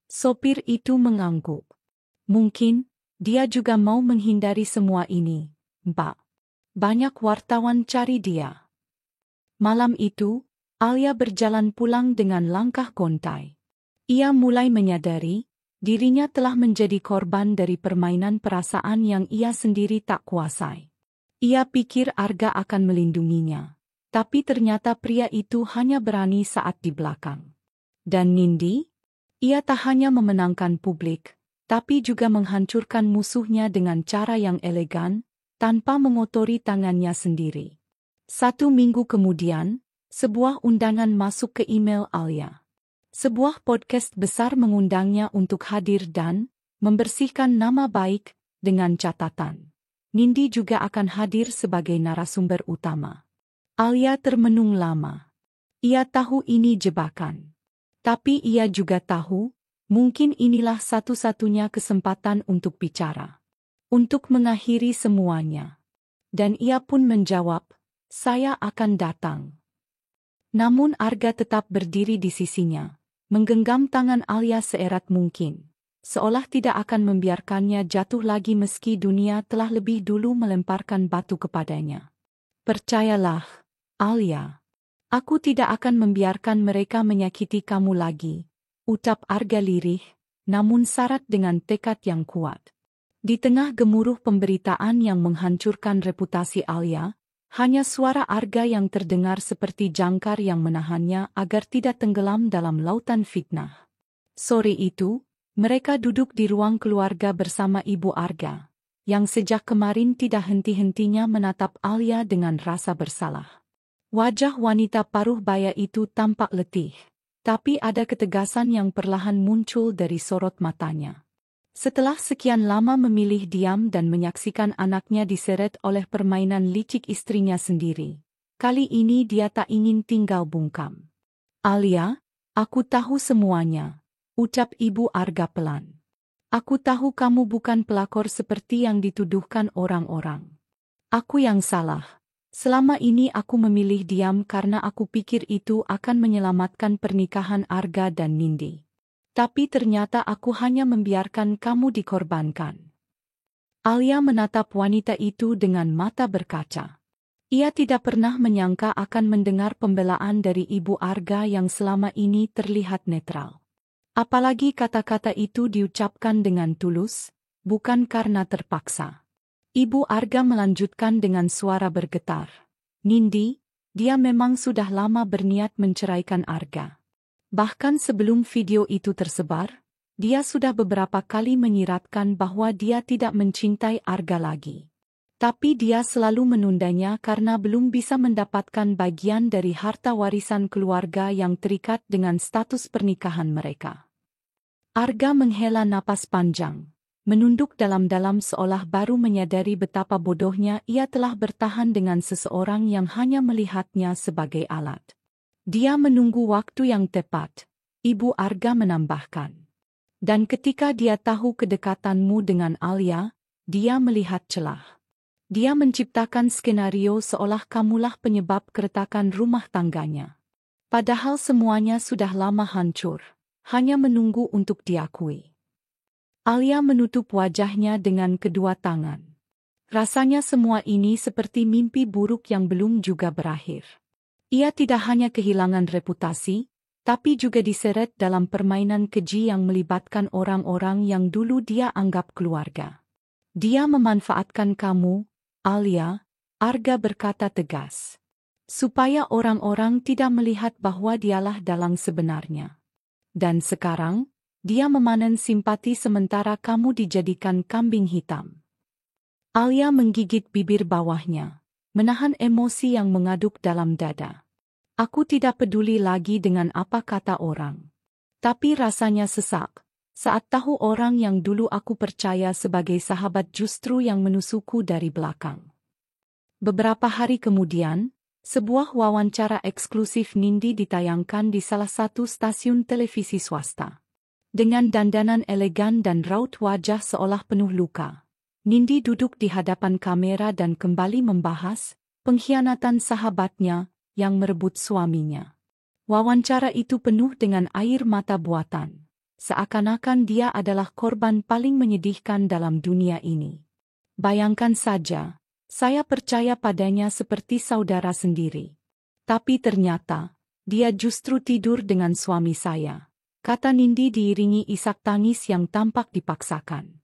sopir itu mengangguk. "Mungkin, dia juga mau menghindari semua ini, Mbak. Banyak wartawan cari dia." Malam itu, Alia berjalan pulang dengan langkah gontai. Ia mulai menyadari, dirinya telah menjadi korban dari permainan perasaan yang ia sendiri tak kuasai. Ia pikir Arga akan melindunginya, tapi ternyata pria itu hanya berani saat di belakang. Dan Nindi? Ia tak hanya memenangkan publik, tapi juga menghancurkan musuhnya dengan cara yang elegan, tanpa mengotori tangannya sendiri. 1 minggu kemudian, sebuah undangan masuk ke email Alia. Sebuah podcast besar mengundangnya untuk hadir dan membersihkan nama baik dengan catatan. Nindi juga akan hadir sebagai narasumber utama. Alia termenung lama. Ia tahu ini jebakan. Tapi ia juga tahu, mungkin inilah satu-satunya kesempatan untuk bicara. Untuk mengakhiri semuanya. Dan ia pun menjawab, "Saya akan datang." Namun Arga tetap berdiri di sisinya, menggenggam tangan Alia seerat mungkin, seolah tidak akan membiarkannya jatuh lagi meski dunia telah lebih dulu melemparkan batu kepadanya. "Percayalah, Alia. Aku tidak akan membiarkan mereka menyakiti kamu lagi," ucap Arga lirih, namun syarat dengan tekad yang kuat. Di tengah gemuruh pemberitaan yang menghancurkan reputasi Alia, hanya suara Arga yang terdengar seperti jangkar yang menahannya agar tidak tenggelam dalam lautan fitnah. Sore itu, mereka duduk di ruang keluarga bersama Ibu Arga, yang sejak kemarin tidak henti-hentinya menatap Alia dengan rasa bersalah. Wajah wanita paruh baya itu tampak letih, tapi ada ketegasan yang perlahan muncul dari sorot matanya. Setelah sekian lama memilih diam dan menyaksikan anaknya diseret oleh permainan licik istrinya sendiri, kali ini dia tak ingin tinggal bungkam. "Alia, aku tahu semuanya," ucap Ibu Arga pelan. "Aku tahu kamu bukan pelakor seperti yang dituduhkan orang-orang. Aku yang salah. Selama ini aku memilih diam karena aku pikir itu akan menyelamatkan pernikahan Arga dan Nindi. Tapi ternyata aku hanya membiarkan kamu dikorbankan." Alia menatap wanita itu dengan mata berkaca. Ia tidak pernah menyangka akan mendengar pembelaan dari Ibu Arga yang selama ini terlihat netral. Apalagi kata-kata itu diucapkan dengan tulus, bukan karena terpaksa. Ibu Arga melanjutkan dengan suara bergetar. "Nindi, dia memang sudah lama berniat menceraikan Arga. Bahkan sebelum video itu tersebar, dia sudah beberapa kali menyiratkan bahwa dia tidak mencintai Arga lagi. Tapi dia selalu menundanya karena belum bisa mendapatkan bagian dari harta warisan keluarga yang terikat dengan status pernikahan mereka." Arga menghela napas panjang, menunduk dalam-dalam seolah baru menyadari betapa bodohnya ia telah bertahan dengan seseorang yang hanya melihatnya sebagai alat. "Dia menunggu waktu yang tepat," Ibu Arga menambahkan. "Dan ketika dia tahu kedekatanmu dengan Alia, dia melihat celah. Dia menciptakan skenario seolah kamulah penyebab keretakan rumah tangganya. Padahal semuanya sudah lama hancur, hanya menunggu untuk diakui." Alia menutup wajahnya dengan kedua tangan. Rasanya semua ini seperti mimpi buruk yang belum juga berakhir. Ia tidak hanya kehilangan reputasi, tapi juga diseret dalam permainan keji yang melibatkan orang-orang yang dulu dia anggap keluarga. "Dia memanfaatkan kamu, Alia," Arga berkata tegas. "Supaya orang-orang tidak melihat bahwa dialah dalang sebenarnya. Dan sekarang, dia memanen simpati sementara kamu dijadikan kambing hitam." Alia menggigit bibir bawahnya, menahan emosi yang mengaduk dalam dada. "Aku tidak peduli lagi dengan apa kata orang. Tapi rasanya sesak saat tahu orang yang dulu aku percaya sebagai sahabat justru yang menusukku dari belakang." Beberapa hari kemudian, sebuah wawancara eksklusif Nindi ditayangkan di salah satu stasiun televisi swasta. Dengan dandanan elegan dan raut wajah seolah penuh luka, Nindi duduk di hadapan kamera dan kembali membahas pengkhianatan sahabatnya yang merebut suaminya. Wawancara itu penuh dengan air mata buatan, seakan-akan dia adalah korban paling menyedihkan dalam dunia ini. Bayangkan saja, saya percaya padanya seperti saudara sendiri. Tapi ternyata, dia justru tidur dengan suami saya, kata Nindi diiringi isak tangis yang tampak dipaksakan.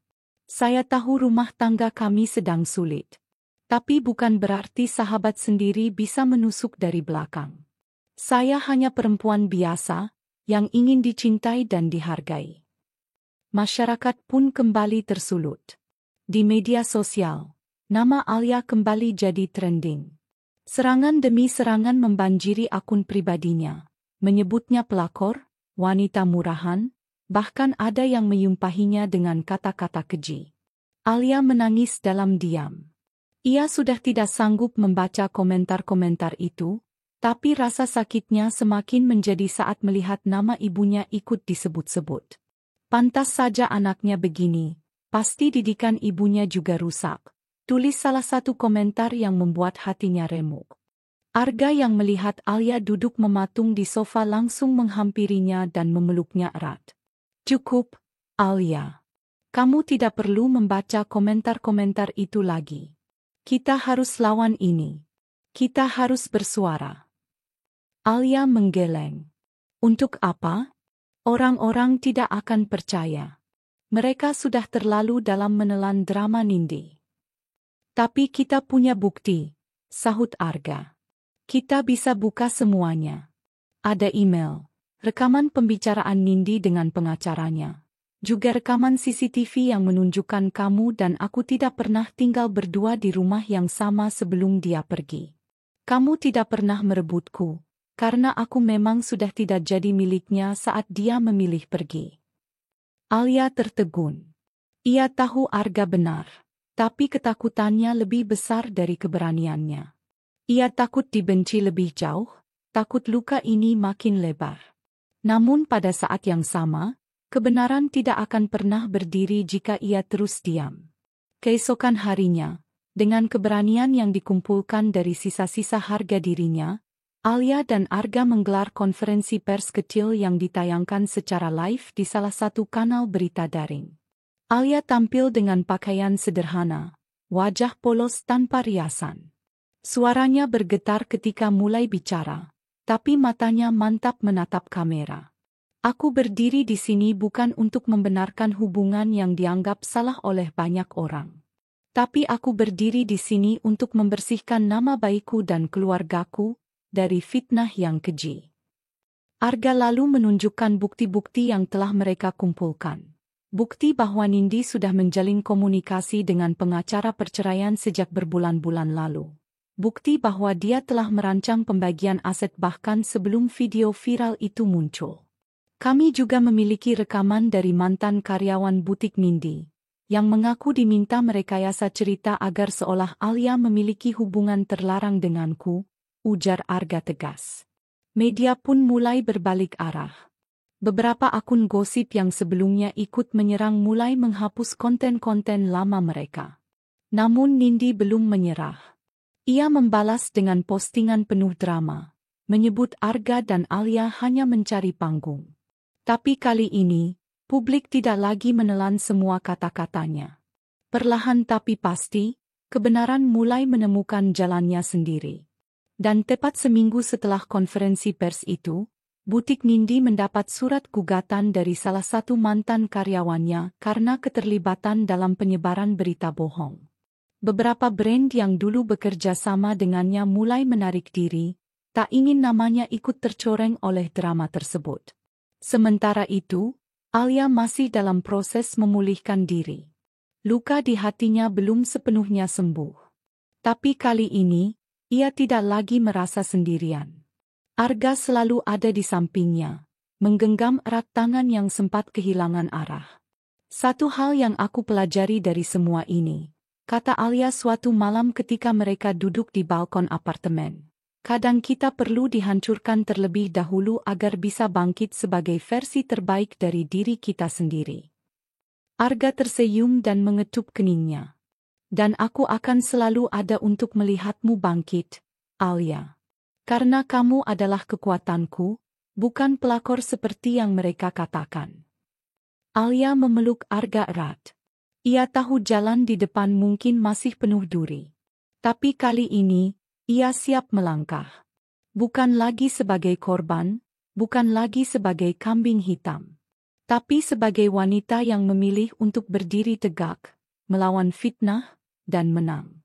Saya tahu rumah tangga kami sedang sulit. Tapi bukan berarti sahabat sendiri bisa menusuk dari belakang. Saya hanya perempuan biasa, yang ingin dicintai dan dihargai. Masyarakat pun kembali tersulut. Di media sosial, nama Alia kembali jadi trending. Serangan demi serangan membanjiri akun pribadinya, menyebutnya pelakor, wanita murahan, bahkan ada yang menyumpahinya dengan kata-kata keji. Alia menangis dalam diam. Ia sudah tidak sanggup membaca komentar-komentar itu, tapi rasa sakitnya semakin menjadi saat melihat nama ibunya ikut disebut-sebut. Pantas saja anaknya begini, pasti didikan ibunya juga rusak, tulis salah satu komentar yang membuat hatinya remuk. Arga yang melihat Alia duduk mematung di sofa langsung menghampirinya dan memeluknya erat. Cukup, Alia. Kamu tidak perlu membaca komentar-komentar itu lagi. Kita harus lawan ini. Kita harus bersuara. Alia menggeleng. Untuk apa? Orang-orang tidak akan percaya. Mereka sudah terlalu dalam menelan drama Nindi. Tapi kita punya bukti, sahut Arga. Kita bisa buka semuanya. Ada email, rekaman pembicaraan Nindi dengan pengacaranya, juga rekaman CCTV yang menunjukkan kamu dan aku tidak pernah tinggal berdua di rumah yang sama sebelum dia pergi. Kamu tidak pernah merebutku, karena aku memang sudah tidak jadi miliknya saat dia memilih pergi. Alia tertegun. Ia tahu Arga benar, tapi ketakutannya lebih besar dari keberaniannya. Ia takut dibenci lebih jauh, takut luka ini makin lebar. Namun pada saat yang sama, kebenaran tidak akan pernah berdiri jika ia terus diam. Keesokan harinya, dengan keberanian yang dikumpulkan dari sisa-sisa harga dirinya, Alia dan Arga menggelar konferensi pers kecil yang ditayangkan secara live di salah satu kanal berita daring. Alia tampil dengan pakaian sederhana, wajah polos tanpa riasan. Suaranya bergetar ketika mulai bicara, tapi matanya mantap menatap kamera. Aku berdiri di sini bukan untuk membenarkan hubungan yang dianggap salah oleh banyak orang. Tapi aku berdiri di sini untuk membersihkan nama baikku dan keluargaku dari fitnah yang keji. Arga lalu menunjukkan bukti-bukti yang telah mereka kumpulkan. Bukti bahwa Nindi sudah menjalin komunikasi dengan pengacara perceraian sejak berbulan-bulan lalu. Bukti bahwa dia telah merancang pembagian aset bahkan sebelum video viral itu muncul. Kami juga memiliki rekaman dari mantan karyawan butik Nindi, yang mengaku diminta merekayasa cerita agar seolah Alia memiliki hubungan terlarang denganku, ujar Arga tegas. Media pun mulai berbalik arah. Beberapa akun gosip yang sebelumnya ikut menyerang mulai menghapus konten-konten lama mereka. Namun Nindi belum menyerah. Ia membalas dengan postingan penuh drama, menyebut Arga dan Alia hanya mencari panggung. Tapi kali ini, publik tidak lagi menelan semua kata-katanya. Perlahan tapi pasti, kebenaran mulai menemukan jalannya sendiri. Dan tepat seminggu setelah konferensi pers itu, butik Nindi mendapat surat gugatan dari salah satu mantan karyawannya karena keterlibatan dalam penyebaran berita bohong. Beberapa brand yang dulu bekerja sama dengannya mulai menarik diri, tak ingin namanya ikut tercoreng oleh drama tersebut. Sementara itu, Alia masih dalam proses memulihkan diri. Luka di hatinya belum sepenuhnya sembuh. Tapi kali ini, ia tidak lagi merasa sendirian. Arga selalu ada di sampingnya, menggenggam erat tangan yang sempat kehilangan arah. Satu hal yang aku pelajari dari semua ini, kata Alia suatu malam ketika mereka duduk di balkon apartemen. Kadang kita perlu dihancurkan terlebih dahulu agar bisa bangkit sebagai versi terbaik dari diri kita sendiri. Arga tersenyum dan mengetuk keningnya. Dan aku akan selalu ada untuk melihatmu bangkit, Alia. Karena kamu adalah kekuatanku, bukan pelakor seperti yang mereka katakan. Alia memeluk Arga erat. Ia tahu jalan di depan mungkin masih penuh duri. Tapi kali ini, ia siap melangkah. Bukan lagi sebagai korban, bukan lagi sebagai kambing hitam. Tapi sebagai wanita yang memilih untuk berdiri tegak, melawan fitnah, dan menang.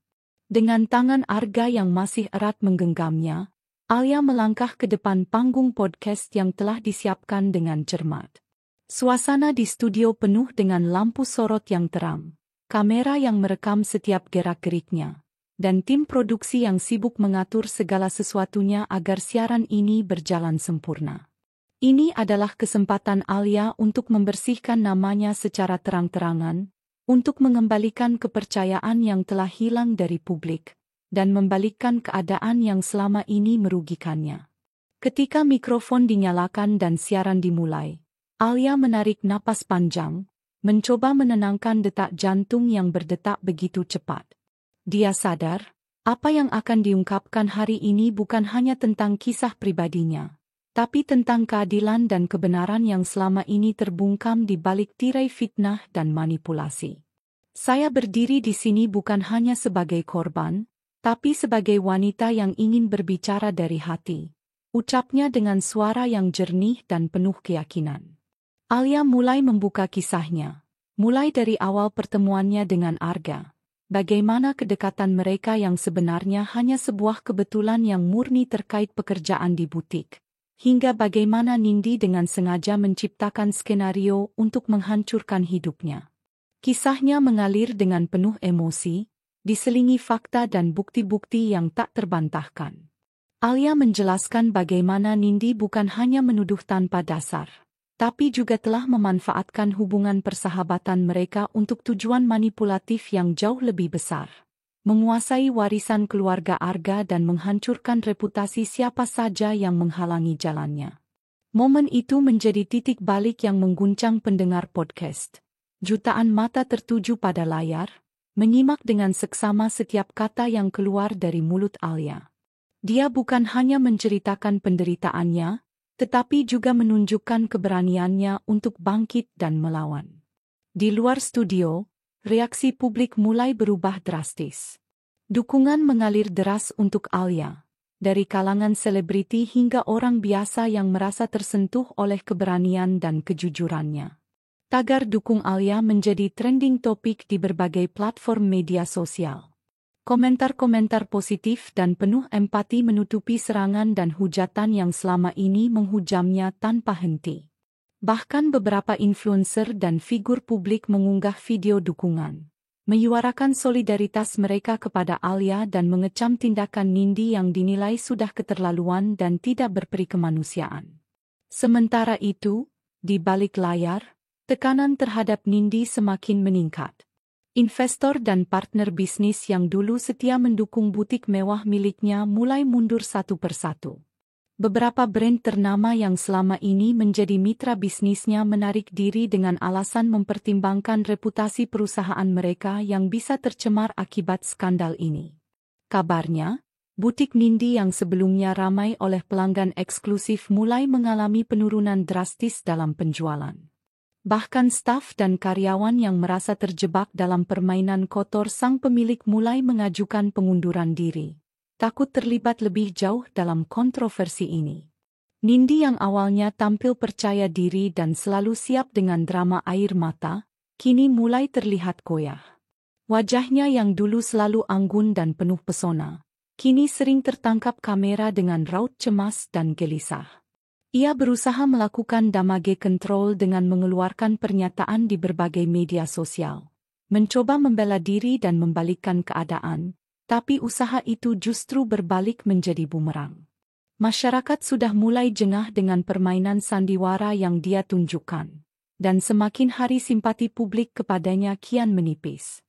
Dengan tangan Arga yang masih erat menggenggamnya, Alia melangkah ke depan panggung podcast yang telah disiapkan dengan cermat. Suasana di studio penuh dengan lampu sorot yang terang, kamera yang merekam setiap gerak-geriknya, dan tim produksi yang sibuk mengatur segala sesuatunya agar siaran ini berjalan sempurna. Ini adalah kesempatan Alia untuk membersihkan namanya secara terang-terangan, untuk mengembalikan kepercayaan yang telah hilang dari publik, dan membalikkan keadaan yang selama ini merugikannya. Ketika mikrofon dinyalakan dan siaran dimulai, Alia menarik napas panjang, mencoba menenangkan detak jantung yang berdetak begitu cepat. Dia sadar, apa yang akan diungkapkan hari ini bukan hanya tentang kisah pribadinya, tapi tentang keadilan dan kebenaran yang selama ini terbungkam di balik tirai fitnah dan manipulasi. Saya berdiri di sini bukan hanya sebagai korban, tapi sebagai wanita yang ingin berbicara dari hati, ucapnya dengan suara yang jernih dan penuh keyakinan. Alia mulai membuka kisahnya, mulai dari awal pertemuannya dengan Arga, bagaimana kedekatan mereka yang sebenarnya hanya sebuah kebetulan yang murni terkait pekerjaan di butik, hingga bagaimana Nindi dengan sengaja menciptakan skenario untuk menghancurkan hidupnya. Kisahnya mengalir dengan penuh emosi, diselingi fakta dan bukti-bukti yang tak terbantahkan. Alia menjelaskan bagaimana Nindi bukan hanya menuduh tanpa dasar, tapi juga telah memanfaatkan hubungan persahabatan mereka untuk tujuan manipulatif yang jauh lebih besar, menguasai warisan keluarga Arga dan menghancurkan reputasi siapa saja yang menghalangi jalannya. Momen itu menjadi titik balik yang mengguncang pendengar podcast. Jutaan mata tertuju pada layar, menyimak dengan seksama setiap kata yang keluar dari mulut Alia. Dia bukan hanya menceritakan penderitaannya, tetapi juga menunjukkan keberaniannya untuk bangkit dan melawan. Di luar studio, reaksi publik mulai berubah drastis. Dukungan mengalir deras untuk Alia, dari kalangan selebriti hingga orang biasa yang merasa tersentuh oleh keberanian dan kejujurannya. Tagar dukung Alia menjadi trending topik di berbagai platform media sosial. Komentar-komentar positif dan penuh empati menutupi serangan dan hujatan yang selama ini menghujamnya tanpa henti. Bahkan beberapa influencer dan figur publik mengunggah video dukungan, menyuarakan solidaritas mereka kepada Alia dan mengecam tindakan Nindi yang dinilai sudah keterlaluan dan tidak berperi kemanusiaan. Sementara itu, di balik layar, tekanan terhadap Nindi semakin meningkat. Investor dan partner bisnis yang dulu setia mendukung butik mewah miliknya mulai mundur satu persatu. Beberapa brand ternama yang selama ini menjadi mitra bisnisnya menarik diri dengan alasan mempertimbangkan reputasi perusahaan mereka yang bisa tercemar akibat skandal ini. Kabarnya, butik Nindi yang sebelumnya ramai oleh pelanggan eksklusif mulai mengalami penurunan drastis dalam penjualan. Bahkan staf dan karyawan yang merasa terjebak dalam permainan kotor sang pemilik mulai mengajukan pengunduran diri, takut terlibat lebih jauh dalam kontroversi ini. Nindi yang awalnya tampil percaya diri dan selalu siap dengan drama air mata, kini mulai terlihat goyah. Wajahnya yang dulu selalu anggun dan penuh pesona, kini sering tertangkap kamera dengan raut cemas dan gelisah. Ia berusaha melakukan damage control dengan mengeluarkan pernyataan di berbagai media sosial, mencoba membela diri dan membalikkan keadaan, tapi usaha itu justru berbalik menjadi bumerang. Masyarakat sudah mulai jengah dengan permainan sandiwara yang dia tunjukkan, dan semakin hari simpati publik kepadanya kian menipis.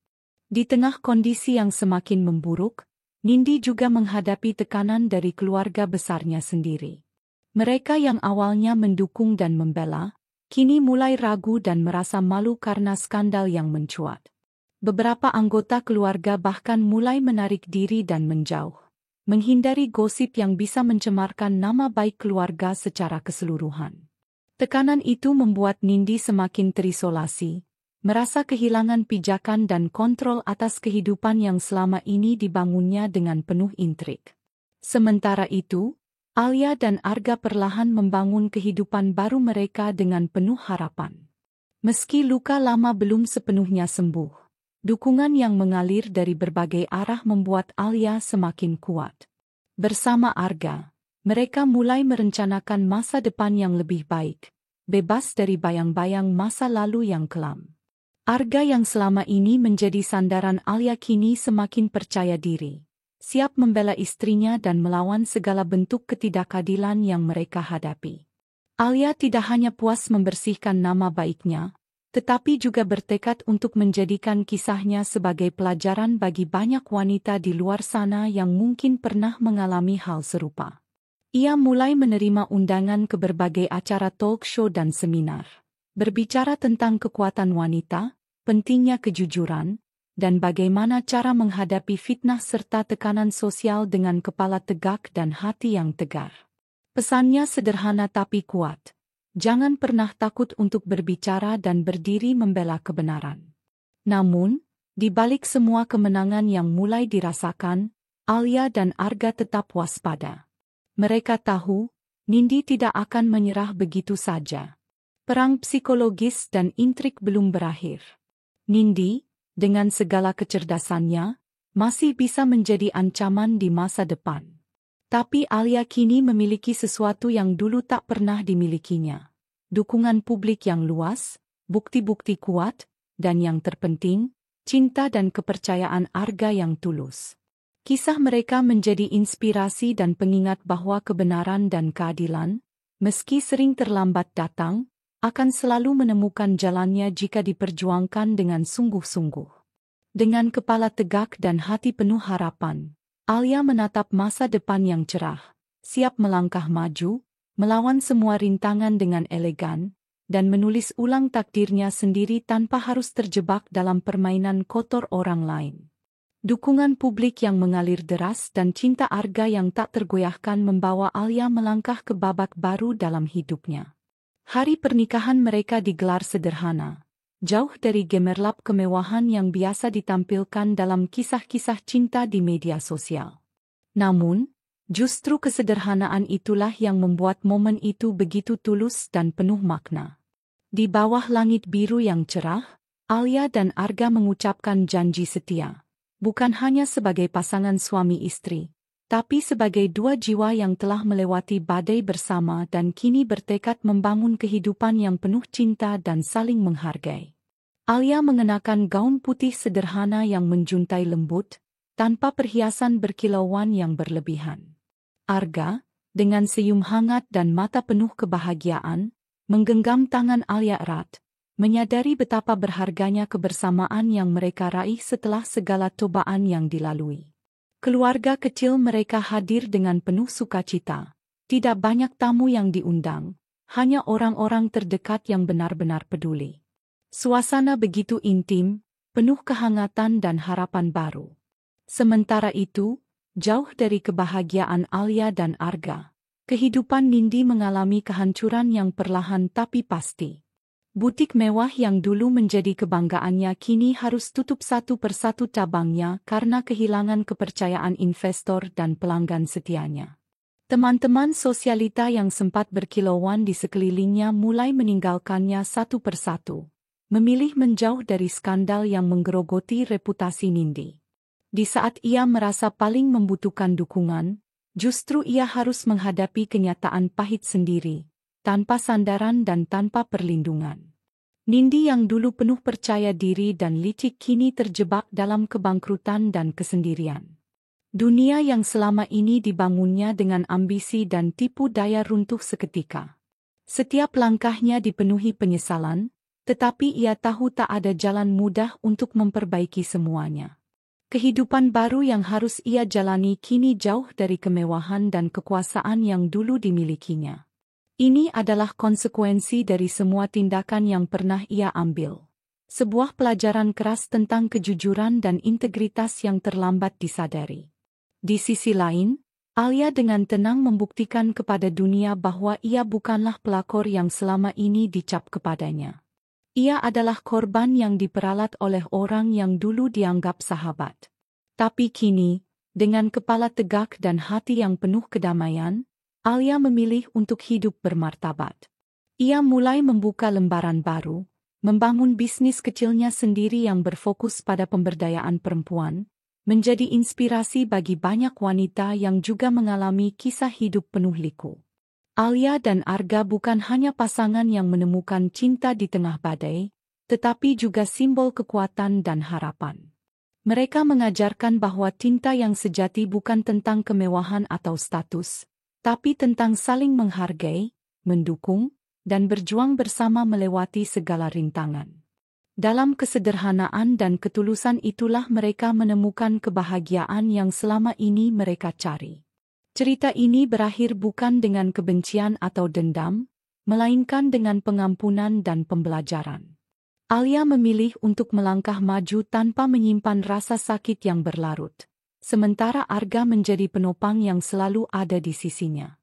Di tengah kondisi yang semakin memburuk, Nindi juga menghadapi tekanan dari keluarga besarnya sendiri. Mereka yang awalnya mendukung dan membela, kini mulai ragu dan merasa malu karena skandal yang mencuat. Beberapa anggota keluarga bahkan mulai menarik diri dan menjauh, menghindari gosip yang bisa mencemarkan nama baik keluarga secara keseluruhan. Tekanan itu membuat Nindi semakin terisolasi, merasa kehilangan pijakan dan kontrol atas kehidupan yang selama ini dibangunnya dengan penuh intrik. Sementara itu, Alia dan Arga perlahan membangun kehidupan baru mereka dengan penuh harapan. Meski luka lama belum sepenuhnya sembuh, dukungan yang mengalir dari berbagai arah membuat Alia semakin kuat. Bersama Arga, mereka mulai merencanakan masa depan yang lebih baik, bebas dari bayang-bayang masa lalu yang kelam. Arga yang selama ini menjadi sandaran Alia kini semakin percaya diri, siap membela istrinya dan melawan segala bentuk ketidakadilan yang mereka hadapi. Alia tidak hanya puas membersihkan nama baiknya, tetapi juga bertekad untuk menjadikan kisahnya sebagai pelajaran bagi banyak wanita di luar sana yang mungkin pernah mengalami hal serupa. Ia mulai menerima undangan ke berbagai acara talk show dan seminar, berbicara tentang kekuatan wanita, pentingnya kejujuran, dan bagaimana cara menghadapi fitnah serta tekanan sosial dengan kepala tegak dan hati yang tegar. Pesannya sederhana tapi kuat. Jangan pernah takut untuk berbicara dan berdiri membela kebenaran. Namun, di balik semua kemenangan yang mulai dirasakan, Alia dan Arga tetap waspada. Mereka tahu, Nindi tidak akan menyerah begitu saja. Perang psikologis dan intrik belum berakhir. Nindi, dengan segala kecerdasannya, masih bisa menjadi ancaman di masa depan. Tapi Alia kini memiliki sesuatu yang dulu tak pernah dimilikinya. Dukungan publik yang luas, bukti-bukti kuat, dan yang terpenting, cinta dan kepercayaan Arga yang tulus. Kisah mereka menjadi inspirasi dan pengingat bahwa kebenaran dan keadilan, meski sering terlambat datang, akan selalu menemukan jalannya jika diperjuangkan dengan sungguh-sungguh. Dengan kepala tegak dan hati penuh harapan, Alia menatap masa depan yang cerah, siap melangkah maju, melawan semua rintangan dengan elegan, dan menulis ulang takdirnya sendiri tanpa harus terjebak dalam permainan kotor orang lain. Dukungan publik yang mengalir deras dan cinta Arga yang tak tergoyahkan membawa Alia melangkah ke babak baru dalam hidupnya. Hari pernikahan mereka digelar sederhana, jauh dari gemerlap kemewahan yang biasa ditampilkan dalam kisah-kisah cinta di media sosial. Namun, justru kesederhanaan itulah yang membuat momen itu begitu tulus dan penuh makna. Di bawah langit biru yang cerah, Alia dan Arga mengucapkan janji setia, bukan hanya sebagai pasangan suami istri, tapi sebagai dua jiwa yang telah melewati badai bersama dan kini bertekad membangun kehidupan yang penuh cinta dan saling menghargai. Alia mengenakan gaun putih sederhana yang menjuntai lembut, tanpa perhiasan berkilauan yang berlebihan. Arga, dengan senyum hangat dan mata penuh kebahagiaan, menggenggam tangan Alia erat, menyadari betapa berharganya kebersamaan yang mereka raih setelah segala cobaan yang dilalui. Keluarga kecil mereka hadir dengan penuh sukacita. Tidak banyak tamu yang diundang, hanya orang-orang terdekat yang benar-benar peduli. Suasana begitu intim, penuh kehangatan dan harapan baru. Sementara itu, jauh dari kebahagiaan Alia dan Arga, kehidupan Nindi mengalami kehancuran yang perlahan tapi pasti. Butik mewah yang dulu menjadi kebanggaannya kini harus tutup satu persatu cabangnya karena kehilangan kepercayaan investor dan pelanggan setianya. Teman-teman sosialita yang sempat berkilauan di sekelilingnya mulai meninggalkannya satu persatu, memilih menjauh dari skandal yang menggerogoti reputasi Nindi. Di saat ia merasa paling membutuhkan dukungan, justru ia harus menghadapi kenyataan pahit sendiri, tanpa sandaran dan tanpa perlindungan. Nindi yang dulu penuh percaya diri dan licik kini terjebak dalam kebangkrutan dan kesendirian. Dunia yang selama ini dibangunnya dengan ambisi dan tipu daya runtuh seketika. Setiap langkahnya dipenuhi penyesalan, Tetapi ia tahu tak ada jalan mudah untuk memperbaiki semuanya. Kehidupan baru yang harus ia jalani kini jauh dari kemewahan dan kekuasaan yang dulu dimilikinya. Ini adalah konsekuensi dari semua tindakan yang pernah ia ambil. Sebuah pelajaran keras tentang kejujuran dan integritas yang terlambat disadari. Di sisi lain, Alia dengan tenang membuktikan kepada dunia bahwa ia bukanlah pelakor yang selama ini dicap kepadanya. Ia adalah korban yang diperalat oleh orang yang dulu dianggap sahabat. Tapi kini, dengan kepala tegak dan hati yang penuh kedamaian, Alia memilih untuk hidup bermartabat. Ia mulai membuka lembaran baru, membangun bisnis kecilnya sendiri yang berfokus pada pemberdayaan perempuan, menjadi inspirasi bagi banyak wanita yang juga mengalami kisah hidup penuh liku. Alia dan Arga bukan hanya pasangan yang menemukan cinta di tengah badai, tetapi juga simbol kekuatan dan harapan. Mereka mengajarkan bahwa cinta yang sejati bukan tentang kemewahan atau status, tapi tentang saling menghargai, mendukung, dan berjuang bersama melewati segala rintangan. Dalam kesederhanaan dan ketulusan itulah mereka menemukan kebahagiaan yang selama ini mereka cari. Cerita ini berakhir bukan dengan kebencian atau dendam, melainkan dengan pengampunan dan pembelajaran. Alia memilih untuk melangkah maju tanpa menyimpan rasa sakit yang berlarut, sementara Arga menjadi penopang yang selalu ada di sisinya.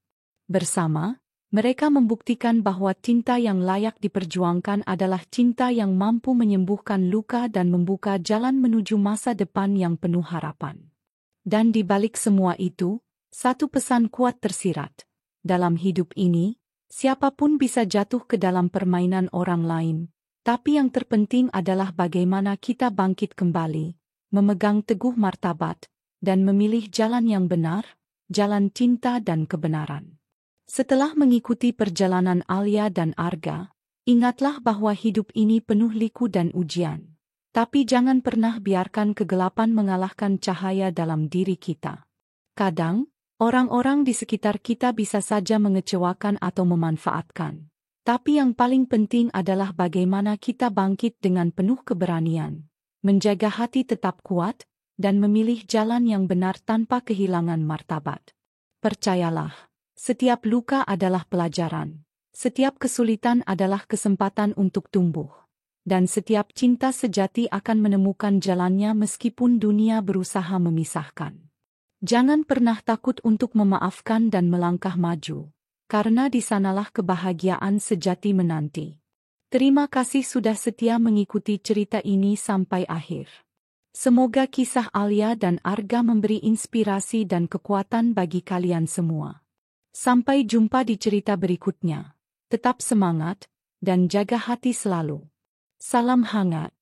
Bersama, mereka membuktikan bahwa cinta yang layak diperjuangkan adalah cinta yang mampu menyembuhkan luka dan membuka jalan menuju masa depan yang penuh harapan. Dan di balik semua itu, satu pesan kuat tersirat. Dalam hidup ini, siapapun bisa jatuh ke dalam permainan orang lain, tapi yang terpenting adalah bagaimana kita bangkit kembali, memegang teguh martabat, dan memilih jalan yang benar, jalan cinta dan kebenaran. Setelah mengikuti perjalanan Alia dan Arga, ingatlah bahwa hidup ini penuh liku dan ujian. Tapi jangan pernah biarkan kegelapan mengalahkan cahaya dalam diri kita. Kadang, orang-orang di sekitar kita bisa saja mengecewakan atau memanfaatkan. Tapi yang paling penting adalah bagaimana kita bangkit dengan penuh keberanian, menjaga hati tetap kuat, dan memilih jalan yang benar tanpa kehilangan martabat. Percayalah, setiap luka adalah pelajaran, setiap kesulitan adalah kesempatan untuk tumbuh, dan setiap cinta sejati akan menemukan jalannya meskipun dunia berusaha memisahkan. Jangan pernah takut untuk memaafkan dan melangkah maju, karena di sanalah kebahagiaan sejati menanti. Terima kasih sudah setia mengikuti cerita ini sampai akhir. Semoga kisah Alia dan Arga memberi inspirasi dan kekuatan bagi kalian semua. Sampai jumpa di cerita berikutnya. Tetap semangat, dan jaga hati selalu. Salam hangat.